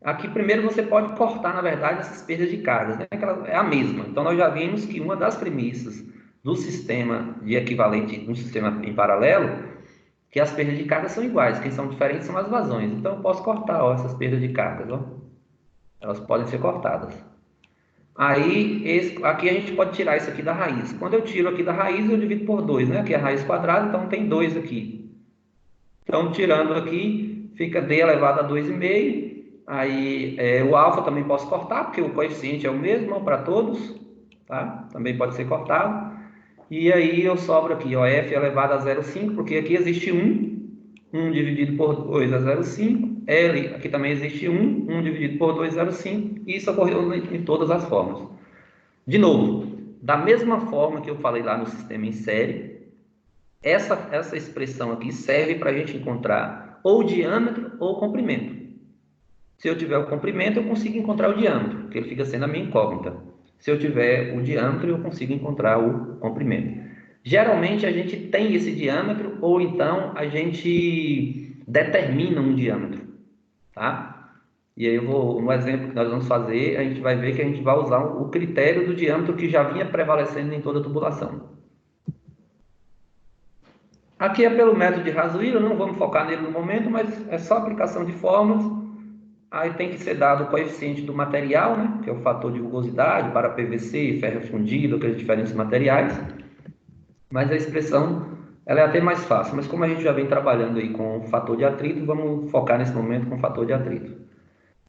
Speaker 1: aqui primeiro você pode cortar, na verdade, essas perdas de cargas, né? É a mesma. Então, nós já vimos que uma das premissas do sistema de equivalente, de um sistema em paralelo, que as perdas de carga são iguais, quem são diferentes são as vazões. Então, eu posso cortar, ó, essas perdas de cargas, ó. Elas podem ser cortadas. Aí, aqui a gente pode tirar isso aqui da raiz. Quando eu tiro aqui da raiz, eu divido por 2, né? Aqui é a raiz quadrada, então tem 2 aqui. Então, tirando aqui, fica d elevado a 2,5. Aí, o alfa também posso cortar, porque o coeficiente é o mesmo para todos, tá? Também pode ser cortado. E aí eu sobro aqui, ó, f elevado a 0,5, porque aqui existe 1 dividido por 2 é 0,5, L, aqui também existe 1 dividido por 2 é 0,5, e isso ocorreu em todas as formas. De novo, da mesma forma que eu falei lá no sistema em série, essa expressão aqui serve para a gente encontrar ou diâmetro ou comprimento. Se eu tiver o comprimento, eu consigo encontrar o diâmetro, porque ele fica sendo a minha incógnita. Se eu tiver o diâmetro, eu consigo encontrar o comprimento. Geralmente a gente tem esse diâmetro, ou então a gente determina um diâmetro, tá? E aí no exemplo que nós vamos fazer, a gente vai ver que a gente vai usar o critério do diâmetro que já vinha prevalecendo em toda a tubulação. Aqui é pelo método de Rasuíra, não vamos focar nele no momento, mas é só aplicação de fórmulas. Aí tem que ser dado o coeficiente do material, né, que é o fator de rugosidade para PVC, ferro fundido, aqueles diferentes materiais. Mas a expressão ela é até mais fácil. Mas como a gente já vem trabalhando aí com o fator de atrito, vamos focar nesse momento com o fator de atrito.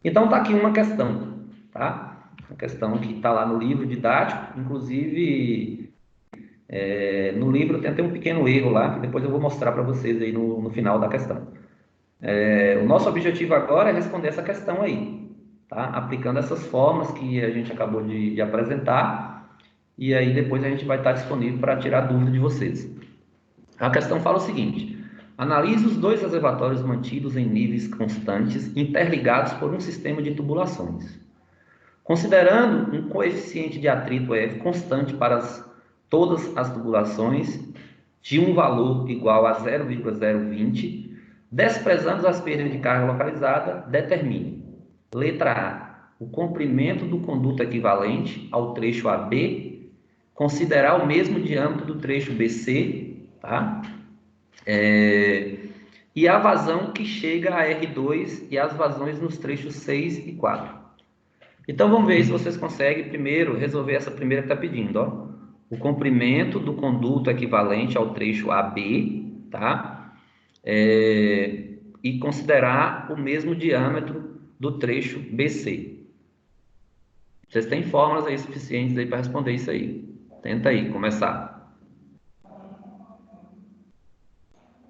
Speaker 1: Então está aqui uma questão, tá? Uma questão que está lá no livro didático, inclusive no livro tem até um pequeno erro lá, que depois eu vou mostrar para vocês aí no final da questão. O nosso objetivo agora é responder essa questão aí, tá? Aplicando essas formas que a gente acabou de apresentar, e aí depois a gente vai estar disponível para tirar dúvida de vocês. A questão fala o seguinte: analise os dois reservatórios mantidos em níveis constantes, interligados por um sistema de tubulações. Considerando um coeficiente de atrito F constante para todas as tubulações, de um valor igual a 0,020, desprezando as perdas de carga localizada, determine. Letra A. O comprimento do conduto equivalente ao trecho AB, considerar o mesmo diâmetro do trecho BC, tá? E a vazão que chega a R2 e as vazões nos trechos 6 e 4. Então vamos ver se vocês conseguem primeiro resolver essa primeira que está pedindo, ó. O comprimento do conduto equivalente ao trecho AB, tá? E considerar o mesmo diâmetro do trecho BC. Vocês têm fórmulas aí suficientes aí para responder isso aí. Tenta aí, começar.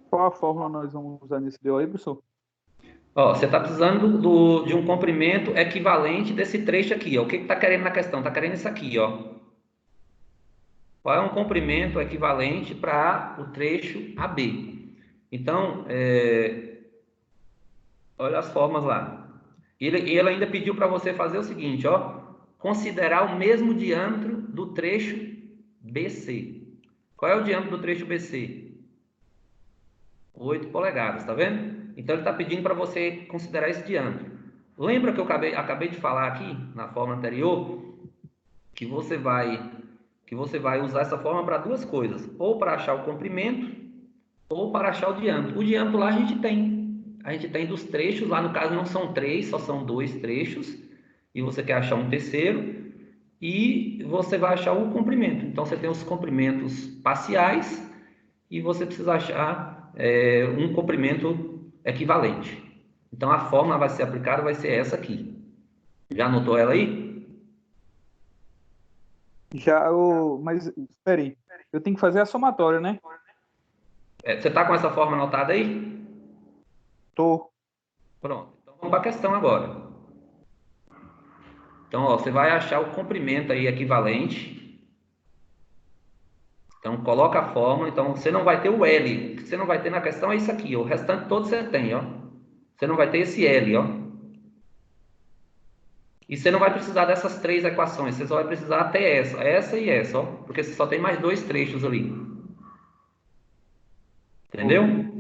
Speaker 3: Qual a fórmula nós vamos usar nesse BO aí, professor?
Speaker 1: Ó, você está precisando de um comprimento equivalente desse trecho aqui, ó. O que está querendo na questão? Está querendo isso aqui, ó. Qual é um comprimento equivalente para o trecho AB? Então, olha as formas lá. Ele ainda pediu para você fazer o seguinte, ó. Considerar o mesmo diâmetro do trecho BC. Qual é o diâmetro do trecho BC? 8 polegadas, tá vendo? Então ele está pedindo para você considerar esse diâmetro. Lembra que eu acabei de falar aqui, na forma anterior, que você vai usar essa forma para duas coisas, ou para achar o comprimento, ou para achar o diâmetro. O diâmetro lá a gente tem dos trechos, lá no caso não são três, só são dois trechos, e você quer achar um terceiro, e você vai achar o comprimento. Então você tem os comprimentos parciais, e você precisa achar um comprimento equivalente. Então a fórmula vai ser aplicada, vai ser essa aqui. Já anotou ela aí?
Speaker 3: Mas espera aí. Eu tenho que fazer a somatória, né?
Speaker 1: Você está com essa forma anotada aí?
Speaker 3: Tô.
Speaker 1: Pronto. Então vamos para a questão agora. Então, ó, você vai achar o comprimento aí equivalente. Então, coloca a fórmula. Então, você não vai ter o L. O que você não vai ter na questão é isso aqui, ó. O restante todo você tem, ó. Você não vai ter esse L, ó. E você não vai precisar dessas três equações. Você só vai precisar até essa e essa, ó. Porque você só tem mais dois trechos ali. Entendeu?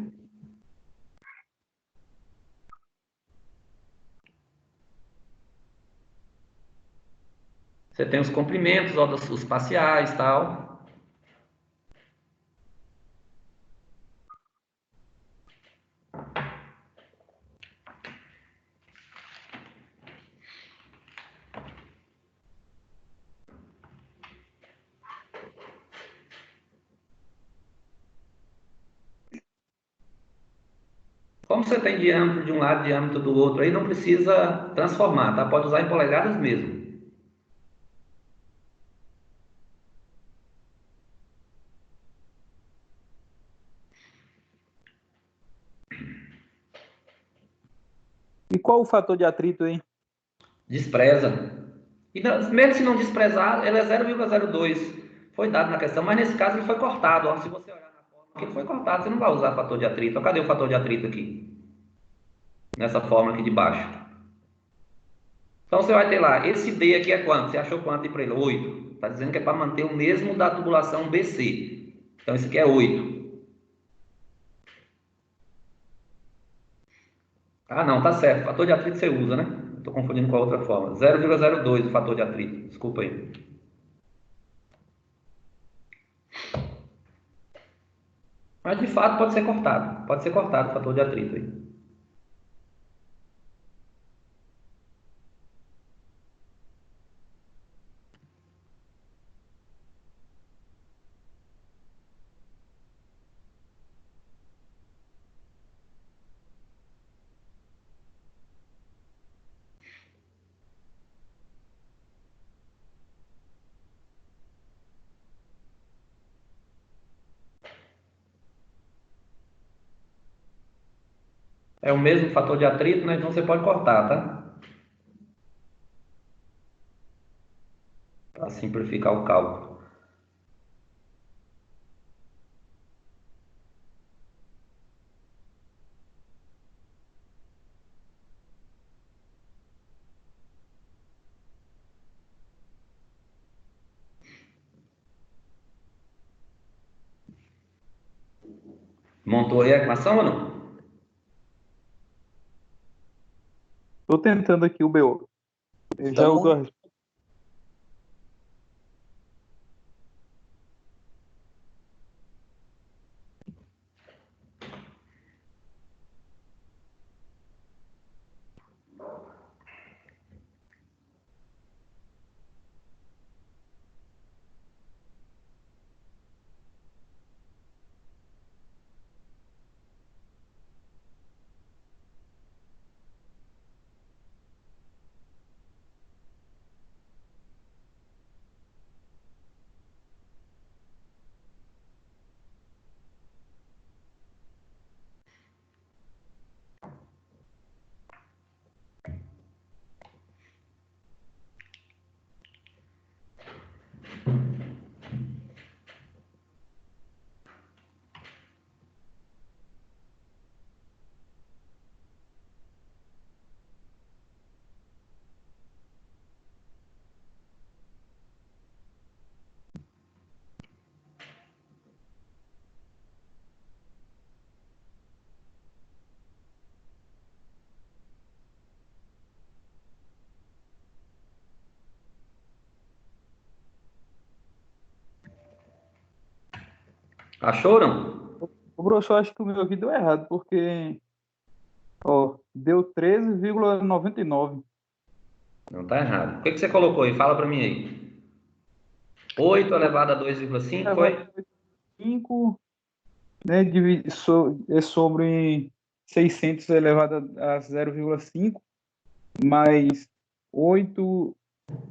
Speaker 1: Você tem os comprimentos, ó, os parciais e tal. Como você tem diâmetro de um lado e diâmetro do outro, aí não precisa transformar, tá? Pode usar em polegadas mesmo.
Speaker 3: E qual o fator de atrito aí?
Speaker 1: Despreza. E mesmo se não desprezar, ele é 0,02. Foi dado na questão, mas nesse caso ele foi cortado. Ó. Se você olhar na forma aqui, ele foi cortado. Você não vai usar fator de atrito. Cadê o fator de atrito aqui? Nessa forma aqui de baixo. Então você vai ter lá, esse D aqui é quanto? Você achou quanto para ele? 8. Está dizendo que é para manter o mesmo da tubulação BC. Então isso aqui é 8. Ah, não, tá certo. Fator de atrito você usa, né? Estou confundindo com a outra forma. 0,02 o fator de atrito. Desculpa aí. Mas de fato pode ser cortado. Pode ser cortado o fator de atrito aí. É o mesmo fator de atrito, né? Então você pode cortar, tá? Para simplificar o cálculo. Montou aí a equação ou não?
Speaker 3: Tô tentando aqui o BO. Eu já
Speaker 2: Então,
Speaker 3: dou a resposta.
Speaker 1: Achou ou não?
Speaker 3: O professor, acho que o meu aqui deu errado, porque, ó, deu 13,99.
Speaker 1: Não, tá errado. O que você colocou aí? Fala para mim aí. 8 elevado a 2,5
Speaker 3: Elevado
Speaker 1: foi?
Speaker 3: a 5, né, é sobre 600 elevado a 0,5, mais 8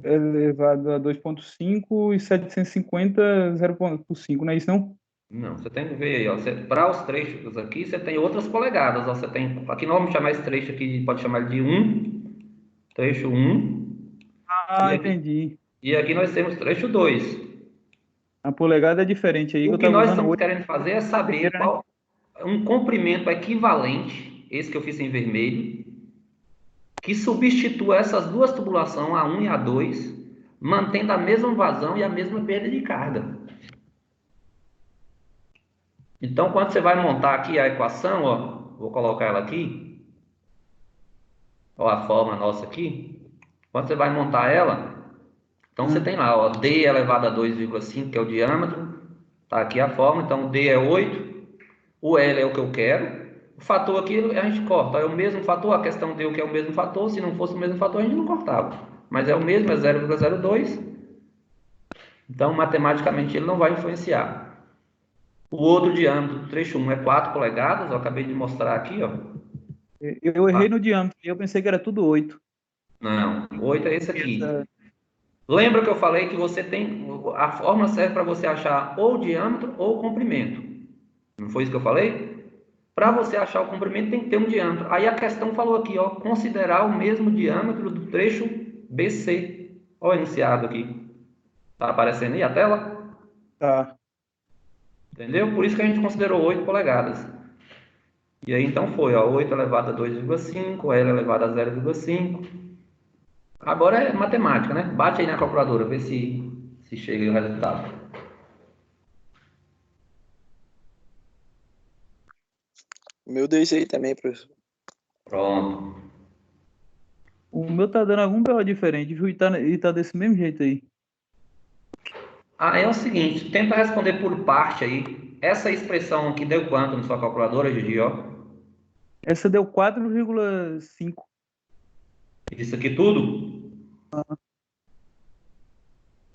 Speaker 3: elevado a 2,5 e 750 0,5, não é isso não?
Speaker 1: Não, você tem que ver aí, ó. Para os trechos aqui, você tem outras polegadas, ó. Você tem, aqui nós vamos chamar esse trecho aqui, pode chamar de 1, trecho 1,
Speaker 3: Ah, entendi.
Speaker 1: e aqui nós temos trecho 2.
Speaker 3: A polegada é diferente aí, que
Speaker 1: O
Speaker 3: eu
Speaker 1: que
Speaker 3: estava
Speaker 1: nós
Speaker 3: usando
Speaker 1: estamos
Speaker 3: 8
Speaker 1: querendo fazer é
Speaker 3: na
Speaker 1: saber
Speaker 3: primeira, né?
Speaker 1: qual um comprimento equivalente, esse que eu fiz em vermelho, que substitua essas duas tubulações, a 1 e a 2, mantendo a mesma vazão e a mesma perda de carga. Então, quando você vai montar aqui a equação, ó, vou colocar ela aqui, ó, a forma nossa aqui. Quando você vai montar ela, então você tem lá, ó, D elevado a 2,5, que é o diâmetro, tá aqui a forma, então D é 8, o L é o que eu quero, o fator aqui a gente corta, é o mesmo fator, a questão deu que é o mesmo fator, se não fosse o mesmo fator a gente não cortava, mas é o mesmo, é 0,02, então matematicamente ele não vai influenciar. O outro diâmetro do trecho 1 é 4 polegadas, eu acabei de mostrar aqui, ó.
Speaker 3: Eu errei no diâmetro, eu pensei que era tudo 8.
Speaker 1: Não, 8 é esse aqui.
Speaker 3: Essa-
Speaker 1: Lembra que eu falei que você tem, a fórmula serve para você achar ou o diâmetro ou o comprimento. Não foi isso que eu falei? Para você achar o comprimento tem que ter um diâmetro. Aí a questão falou aqui, ó, considerar o mesmo diâmetro do trecho BC. Olha o enunciado aqui. Tá aparecendo aí a tela?
Speaker 3: Tá.
Speaker 1: Entendeu? Por isso que a gente considerou 8 polegadas. E aí então foi, ó, 8 elevado a 2,5, L elevado a 0,5. Agora é matemática, né? Bate aí na calculadora, vê se chega aí o resultado.
Speaker 2: O meu deu isso aí também, professor.
Speaker 1: Pronto.
Speaker 3: O meu tá dando algum BO diferente, viu? E tá desse mesmo jeito aí.
Speaker 1: Ah, é o seguinte, tenta responder por parte aí. Essa expressão aqui deu quanto na sua calculadora, Gigi, ó?
Speaker 3: Essa deu 4,5.
Speaker 1: Isso aqui tudo?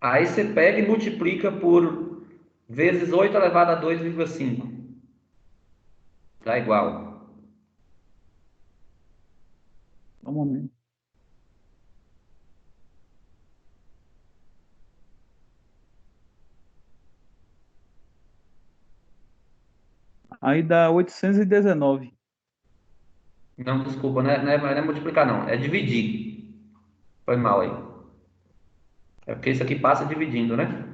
Speaker 1: Aí você pega e multiplica por vezes 8 elevado a 2,5. Dá igual.
Speaker 3: Só um momento. Aí dá 819.
Speaker 1: Não, desculpa, não é multiplicar não, é dividir. Foi mal aí. É porque isso aqui passa dividindo, né?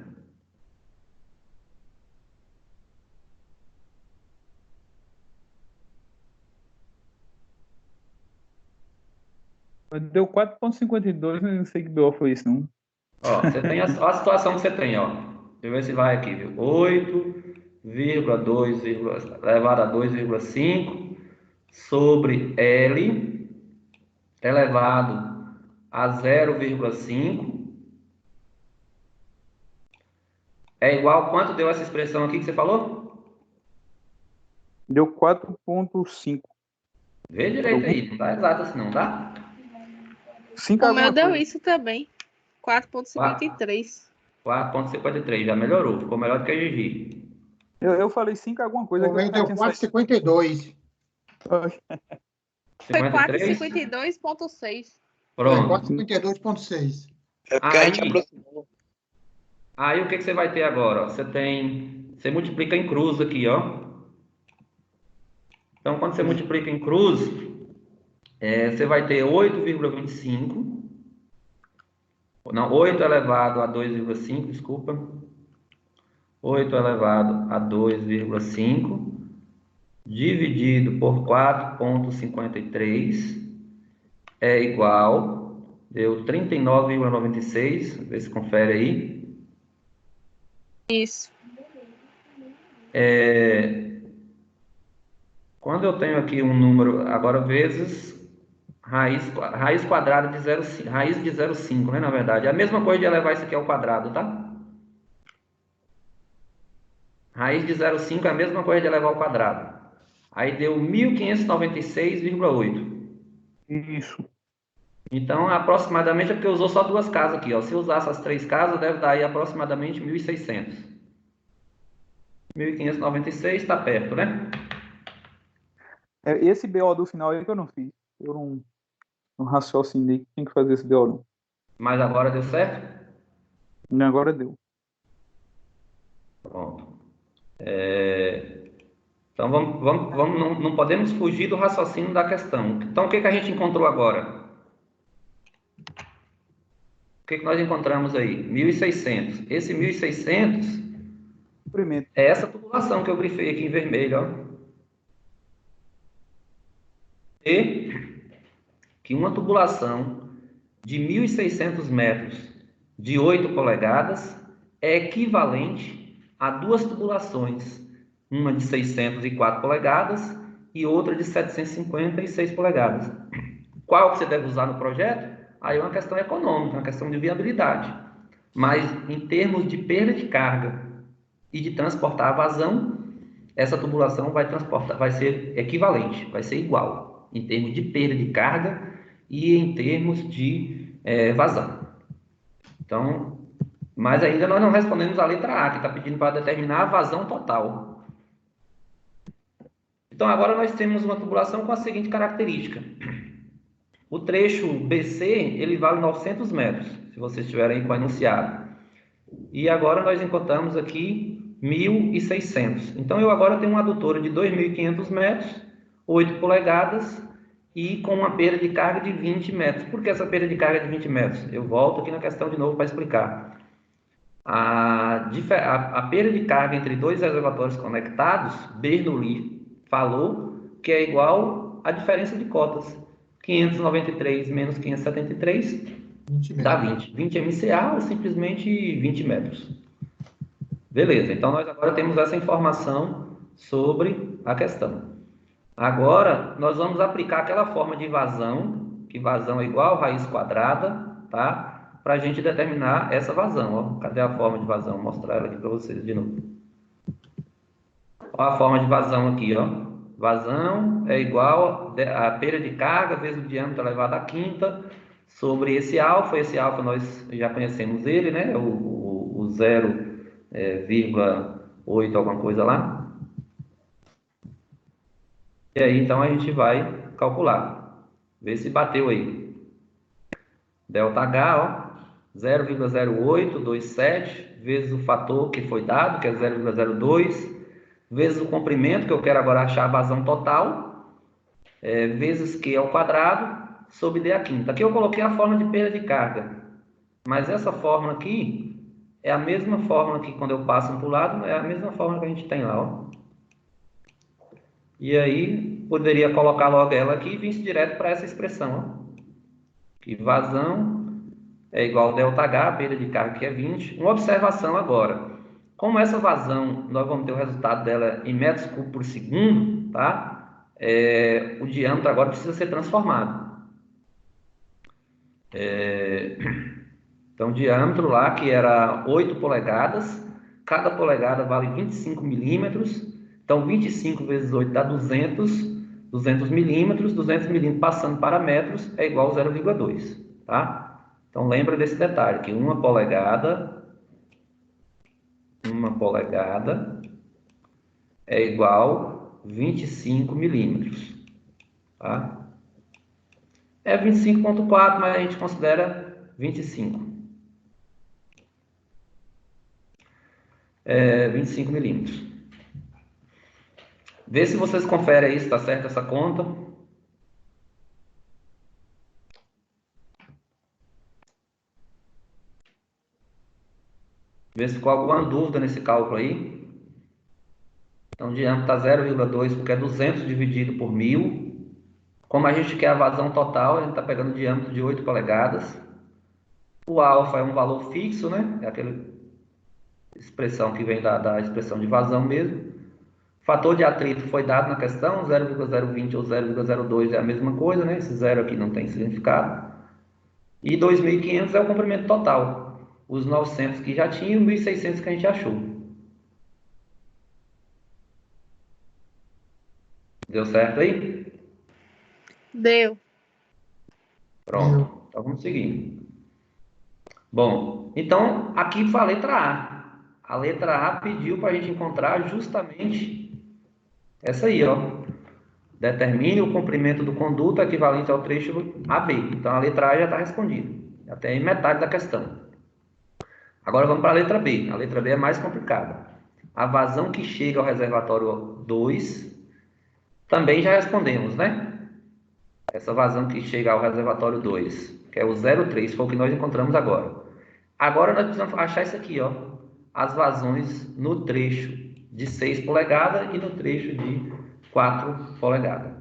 Speaker 3: Deu 4,52, não sei que BO foi isso, não.
Speaker 1: Ó, você tem ó a situação que você tem, ó. Deixa eu ver se vai aqui, viu? 8,2 elevado a 2,5 sobre L elevado a 0,5 é igual quanto deu essa expressão aqui que você falou?
Speaker 3: Deu 4,5.
Speaker 1: Vê direito aí, não tá exato assim não, tá?
Speaker 3: 5
Speaker 5: O meu
Speaker 3: alguma
Speaker 5: deu
Speaker 3: coisa.
Speaker 5: isso também. 4,53.
Speaker 1: 4,53, já melhorou, ficou melhor do que a Gigi.
Speaker 3: Eu falei 5 alguma coisa
Speaker 4: O
Speaker 3: que eu
Speaker 4: meu
Speaker 3: nunca
Speaker 4: deu
Speaker 3: tinha saído.
Speaker 4: 4,52.
Speaker 5: Foi
Speaker 1: 53?
Speaker 5: 4,52,6.
Speaker 1: Pronto.
Speaker 4: 4,52,6.
Speaker 2: É porque a gente
Speaker 1: Aí,
Speaker 2: aproximou.
Speaker 1: aí o que você vai ter agora? Ó? Você multiplica em cruz aqui, ó. Então, quando você multiplica em cruz, você vai ter 8,25. Não, 8 elevado a 2,5, desculpa. 8 elevado a 2,5 dividido por 4,53 é igual, deu 39,96, vê se confere aí.
Speaker 5: Isso.
Speaker 1: Quando eu tenho aqui um número, agora vezes raiz quadrada de 0,5, raiz de 0,5, né, na verdade. É a mesma coisa de elevar isso aqui ao quadrado, tá? Raiz de 0,5 é a mesma coisa de elevar ao quadrado. Aí deu 1596,8.
Speaker 3: Isso.
Speaker 1: Então, aproximadamente, é porque usou só duas casas aqui, ó. Se usar essas três casas, deve dar aí aproximadamente 1.600. 1596 está perto, né?
Speaker 3: Esse BO do final aí que eu não fiz. Eu não raciocinei que tinha que fazer esse BO, não.
Speaker 1: Mas agora deu certo?
Speaker 3: Agora deu.
Speaker 1: Pronto. Então, não podemos fugir do raciocínio da questão. Então, o que a gente encontrou agora? O que nós encontramos aí? 1.600. Esse 1.600
Speaker 3: Cumprimento.
Speaker 1: é essa tubulação que eu grifei aqui em vermelho, ó. E que uma tubulação de 1.600 metros de 8 polegadas é equivalente a duas tubulações, uma de 604 polegadas e outra de 756 polegadas. Qual que você deve usar no projeto? Aí é uma questão econômica, uma questão de viabilidade. Mas em termos de perda de carga e de transportar a vazão, essa tubulação vai ser equivalente, vai ser igual em termos de perda de carga e em termos de vazão. Então, mas ainda nós não respondemos a letra A, que está pedindo para determinar a vazão total. Então, agora nós temos uma tubulação com a seguinte característica. O trecho BC, ele vale 900 metros, se vocês estiverem aí com o enunciado. E agora nós encontramos aqui 1.600. Então, eu agora tenho uma adutora de 2.500 metros, 8 polegadas, e com uma perda de carga de 20 metros. Por que essa perda de carga de 20 metros? Eu volto aqui na questão de novo para explicar. A perda de carga entre dois reservatórios conectados, Bernoulli falou que é igual à diferença de cotas. 593 menos 573
Speaker 4: 20
Speaker 1: Dá
Speaker 4: metros.
Speaker 1: 20. 20 MCA ou simplesmente 20 metros. Beleza, então nós agora temos essa informação sobre a questão. Agora, nós vamos aplicar aquela forma de vazão, que vazão é igual a raiz quadrada, tá? Para a gente determinar essa vazão, ó. Cadê a forma de vazão? Vou mostrar ela aqui para vocês de novo. Olha a forma de vazão aqui, ó. Vazão é igual a perda de carga vezes o diâmetro elevado à quinta sobre esse alfa. Esse alfa nós já conhecemos ele, né? O 0,8 alguma coisa lá. E aí, então, a gente vai calcular. Ver se bateu aí. Delta H, ó. 0,0827 vezes o fator que foi dado, que é 0,02, vezes o comprimento, que eu quero agora achar a vazão total, vezes Q ao quadrado, sobre D à quinta. Aqui eu coloquei a fórmula de perda de carga. Mas essa fórmula aqui é a mesma fórmula que quando eu passo um para o lado, é a mesma fórmula que a gente tem lá, ó. E aí, poderia colocar logo ela aqui e vir direto para essa expressão, ó. Que vazão é igual a ΔH, a perda de carga que é 20. Uma observação agora. Como essa vazão, nós vamos ter o resultado dela em metros cúbicos por segundo, tá? O diâmetro agora precisa ser transformado. Então, o diâmetro lá, que era 8 polegadas, cada polegada vale 25 milímetros. Então, 25 vezes 8 dá 200 milímetros. 200 milímetros passando para metros é igual a 0,2, tá? Então, lembra desse detalhe, que uma polegada é igual a 25 milímetros, tá? É 25,4, mas a gente considera 25. 25 milímetros. Vê se vocês conferem aí se está certo essa conta. Vê se ficou alguma dúvida nesse cálculo aí. Então, o diâmetro está 0,2, porque é 200 dividido por 1000. Como a gente quer a vazão total, a gente está pegando o diâmetro de 8 polegadas. O alfa é um valor fixo, né? É aquela expressão que vem da expressão de vazão mesmo. Fator de atrito foi dado na questão, 0,020 ou 0,02 é a mesma coisa, né? Esse zero aqui não tem significado. E 2.500 é o comprimento total. Os 900 que já tinha e os 1.600 que a gente achou. Deu certo aí?
Speaker 5: Deu.
Speaker 1: Pronto. Então vamos seguir. Bom, então aqui foi a letra A. A letra A pediu para a gente encontrar justamente essa aí, ó. Determine o comprimento do conduto equivalente ao trecho AB. Então a letra A já está respondida. Já tem metade da questão. Agora vamos para a letra B. A letra B é mais complicada. A vazão que chega ao reservatório 2, também já respondemos, né? Essa vazão que chega ao reservatório 2, que é o 0,3, foi o que nós encontramos agora. Agora nós precisamos achar isso aqui, ó. As vazões no trecho de 6 polegadas e no trecho de 4 polegadas.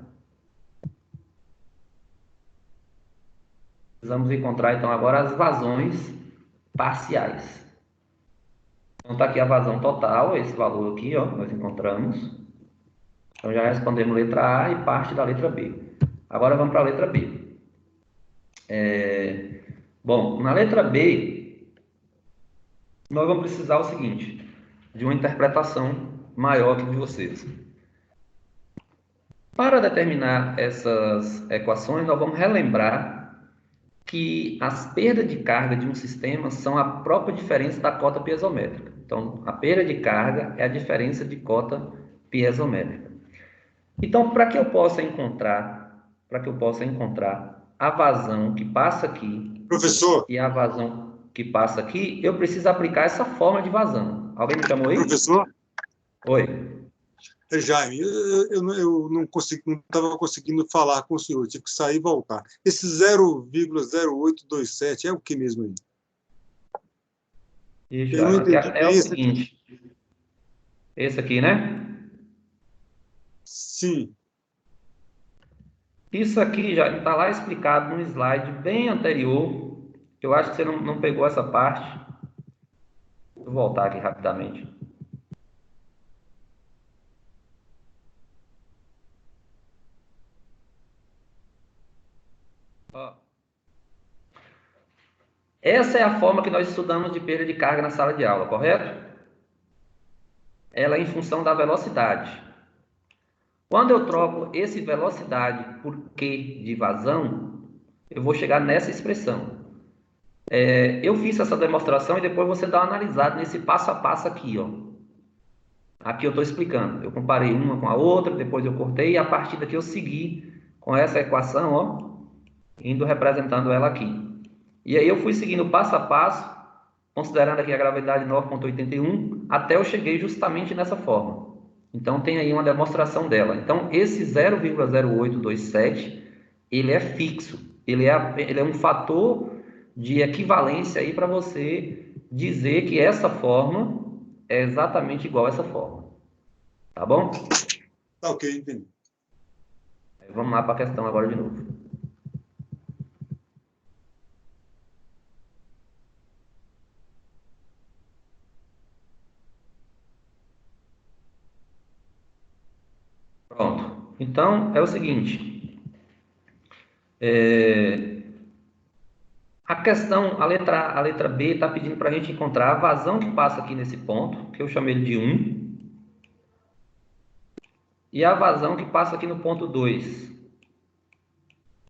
Speaker 1: Precisamos encontrar, então, agora as vazões parciais. Então, está aqui a vazão total, esse valor aqui, ó, nós encontramos. Então, já respondemos letra A e parte da letra B. Agora, vamos para a letra B. Bom, na letra B, nós vamos precisar o seguinte, de uma interpretação maior que de vocês. Para determinar essas equações, nós vamos relembrar que as perdas de carga de um sistema são a própria diferença da cota piezométrica. Então, a perda de carga é a diferença de cota piezométrica. Então, para que eu possa encontrar a vazão que passa aqui,
Speaker 6: Professor,
Speaker 1: e a vazão que passa aqui, eu preciso aplicar essa forma de vazão. Alguém me chamou aí?
Speaker 6: professor,
Speaker 1: Oi.
Speaker 6: Jaime, eu não estava conseguindo falar com o senhor, tive que sair e voltar. Esse 0,0827 é o que mesmo aí?
Speaker 1: Isso,
Speaker 6: Eu não entendi
Speaker 1: é o
Speaker 6: bem
Speaker 1: seguinte. Esse aqui, né?
Speaker 6: Sim.
Speaker 1: Isso aqui já está lá explicado num slide bem anterior, Eu acho que você não pegou essa parte. Vou voltar aqui rapidamente. Ó. Essa é a forma que nós estudamos de perda de carga na sala de aula, correto? Ela é em função da velocidade. Quando eu troco esse velocidade por Q de vazão, eu vou chegar nessa expressão. Eu fiz essa demonstração e depois você dá uma analisada nesse passo a passo aqui, ó. Aqui eu estou explicando. Eu comparei uma com a outra, depois eu cortei e a partir daqui eu segui com essa equação, ó, indo representando ela aqui. E aí eu fui seguindo passo a passo, considerando aqui a gravidade 9,81, até eu cheguei justamente nessa forma. Então tem aí uma demonstração dela. Então esse 0,0827, ele é fixo. Ele é um fator de equivalência aí para você dizer que essa forma é exatamente igual a essa forma. Tá bom?
Speaker 6: Tá ok, entendi.
Speaker 1: Vamos lá para a questão agora de novo. Pronto. Então, é o seguinte. A questão, a letra B está pedindo para a gente encontrar a vazão que passa aqui nesse ponto, que eu chamei ele de 1, e a vazão que passa aqui no ponto 2.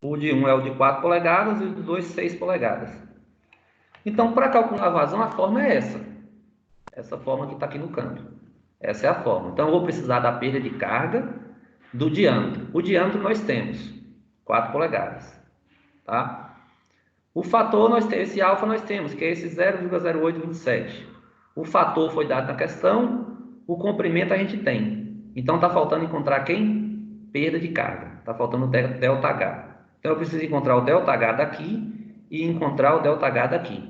Speaker 1: O de 1 é o de 4 polegadas e o de 2, 6 polegadas. Então, para calcular a vazão, a forma é essa. Essa forma que está aqui no canto. Essa é a forma. Então, eu vou precisar da perda de carga do diâmetro. O diâmetro nós temos 4 polegadas. Tá? O fator, esse alfa nós temos, que é esse 0,0827. O fator foi dado na questão, o comprimento a gente tem. Então, está faltando encontrar quem? Perda de carga. Está faltando o ΔH. Então, eu preciso encontrar o ΔH daqui e encontrar o ΔH daqui.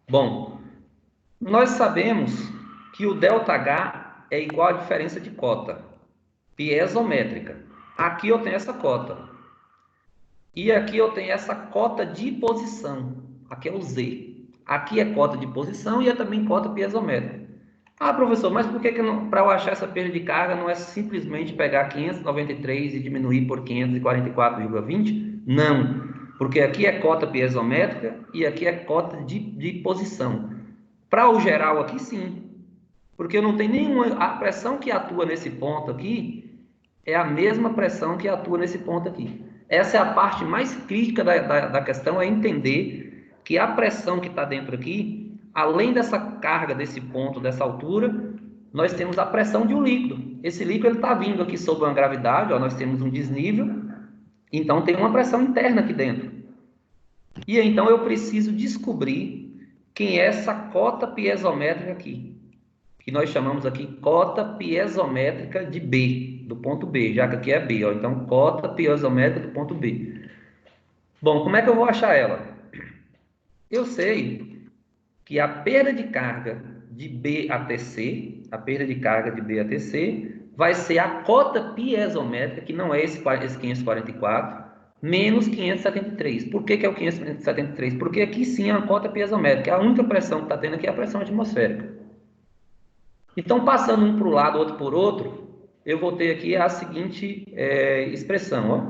Speaker 1: Bom, nós sabemos que o ΔH é igual à diferença de cota piezométrica. Aqui eu tenho essa cota. E aqui eu tenho essa cota de posição. Aqui é o Z. Aqui é cota de posição e é também cota piezométrica. Ah, professor, mas por que para eu achar essa perda de carga não é simplesmente pegar 593 e diminuir por 544,20? Não, porque aqui é cota piezométrica e aqui é cota de posição. Para o geral aqui, sim. Porque eu não tenho nenhuma... A pressão que atua nesse ponto aqui é a mesma pressão que atua nesse ponto aqui. Essa é a parte mais crítica da questão, é entender que a pressão que está dentro aqui, além dessa carga desse ponto, dessa altura, nós temos a pressão de um líquido. Esse líquido está vindo aqui sob uma gravidade, ó, nós temos um desnível, então tem uma pressão interna aqui dentro. E então eu preciso descobrir quem é essa cota piezométrica aqui, que nós chamamos aqui cota piezométrica de B, do ponto B, já que aqui é B, ó, então cota piezométrica do ponto B. Bom, como é que eu vou achar ela? Eu sei que a perda de carga de B até C, vai ser a cota piezométrica, que não é esse 544, menos 573. Por que é o 573? Porque aqui sim é uma cota piezométrica. A única pressão que está tendo aqui é a pressão atmosférica. Então, passando um para o lado, outro por outro, eu vou ter aqui a seguinte expressão, ó,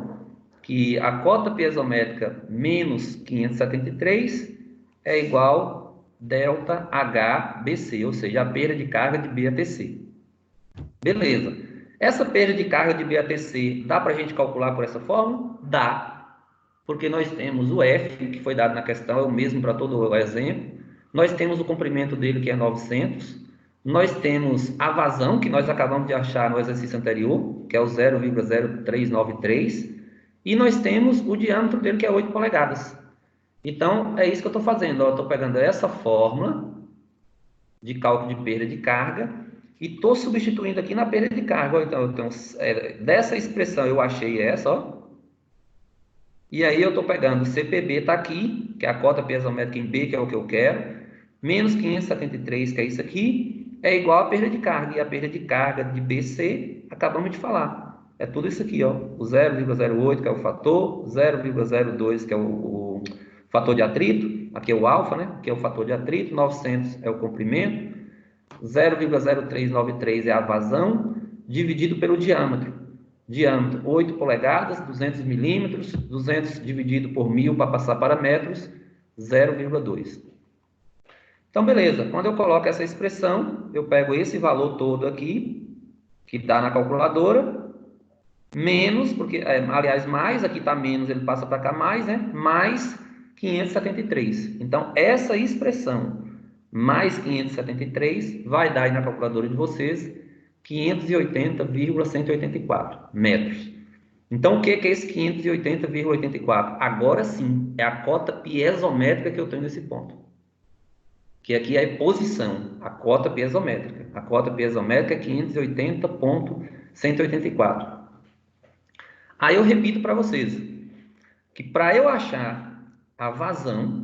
Speaker 1: que a cota piezométrica menos 573 é igual ΔHBC, ou seja, a perda de carga de B até C. Beleza. Essa perda de carga de B até C, dá para a gente calcular por essa forma? Dá. Porque nós temos o F, que foi dado na questão, é o mesmo para todo o exemplo. Nós temos o comprimento dele, que é 900. Nós temos a vazão, que nós acabamos de achar no exercício anterior, que é o 0,0393. E nós temos o diâmetro dele, que é 8 polegadas. Então, é isso que eu estou fazendo. Eu estou pegando essa fórmula de cálculo de perda de carga e estou substituindo aqui na perda de carga. Então, eu tenho, dessa expressão eu achei essa, ó. E aí eu estou pegando CPB, está aqui, que é a cota piezométrica em B, que é o que eu quero, menos 573, que é isso aqui, é igual a perda de carga. E a perda de carga de BC, acabamos de falar. É tudo isso aqui, ó. O 0,08, que é o fator, 0,02, que é o fator de atrito, aqui é o alfa, né? Aqui é o fator de atrito, 900 é o comprimento, 0,0393 é a vazão, dividido pelo diâmetro. Diâmetro 8 polegadas, 200 milímetros, 200 dividido por 1000 para passar para metros, 0,2. Então, beleza. Quando eu coloco essa expressão, eu pego esse valor todo aqui, que está na calculadora, menos, porque, aliás, mais, aqui está menos, ele passa para cá mais, né? Mais 573. Então, essa expressão mais 573 vai dar aí na calculadora de vocês 580,184 metros. Então, o que é esse 580,84? Agora sim, é a cota piezométrica que eu tenho nesse ponto. Que aqui é a posição, a cota piezométrica. A cota piezométrica é 580,184. Aí eu repito para vocês que para eu achar a vazão,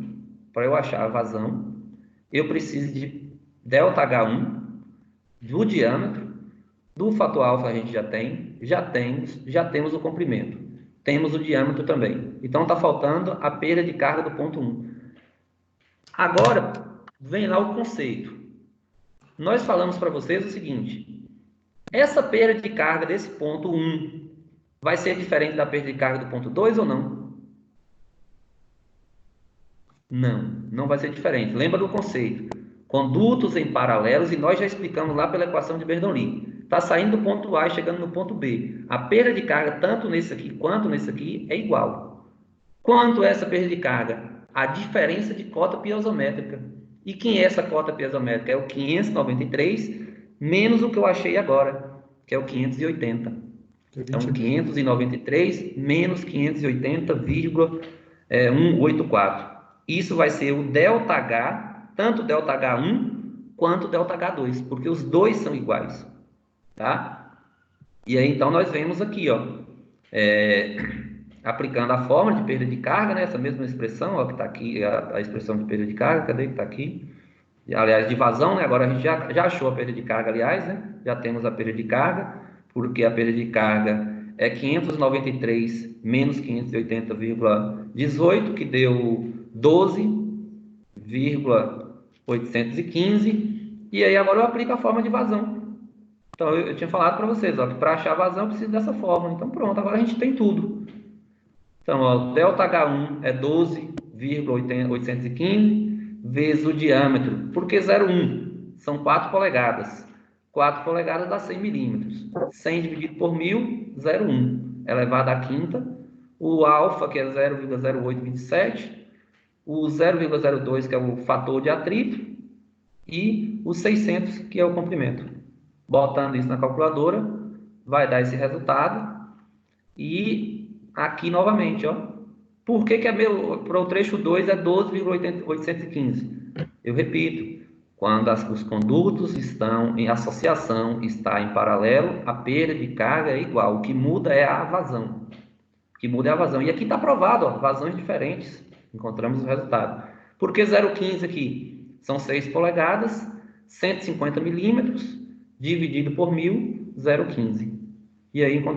Speaker 1: eu preciso de ΔH1 do diâmetro, do fator alfa a gente já temos o comprimento. Temos o diâmetro também. Então está faltando a perda de carga do ponto 1. Agora vem lá o conceito. Nós falamos para vocês o seguinte: essa perda de carga desse ponto 1 vai ser diferente da perda de carga do ponto 2 ou não? Não vai ser diferente. Lembra do conceito. Condutos em paralelos, e nós já explicamos lá pela equação de Bernoulli. Está saindo do ponto A e chegando no ponto B. A perda de carga, tanto nesse aqui quanto nesse aqui, é igual. Quanto é essa perda de carga? A diferença de cota piezométrica. E quem é essa cota piezométrica? É o 593 menos o que eu achei agora, que é o 580. Então, 593 menos 580,184. Isso vai ser o ΔH, tanto ΔH1 quanto ΔH2, porque os dois são iguais, tá? E aí, então, nós vemos aqui, ó, aplicando a fórmula de perda de carga, né, essa mesma expressão, ó, que está aqui, a expressão de perda de carga, cadê que está aqui? Aliás, de vazão, né, agora a gente já achou a perda de carga, aliás, né, já temos a perda de carga, porque a perda de carga é 593 menos 580,18, que deu 12,815, e aí agora eu aplico a forma de vazão. Então eu tinha falado para vocês, ó, que para achar a vazão eu preciso dessa fórmula. Então pronto, agora a gente tem tudo. Então, ó, ΔH1 é 12,815 vezes o diâmetro. Por que 0,1? São 4 polegadas. 4 polegadas dá 100 milímetros. 100 dividido por 1000, 0,1. Elevado à quinta. O alfa, que é 0,0827. O 0,02, que é o fator de atrito. E o 600, que é o comprimento. Botando isso na calculadora, vai dar esse resultado. E aqui novamente, ó. Por que para o trecho 2 é 12,815? Eu repito. Quando os condutos estão em associação, está em paralelo, a perda de carga é igual. O que muda é a vazão. O que muda é a vazão. E aqui está provado, ó, vazões diferentes. Encontramos o resultado. Por que 0,15 aqui? São 6 polegadas, 150 milímetros, dividido por 1000, 0,15. E aí encontramos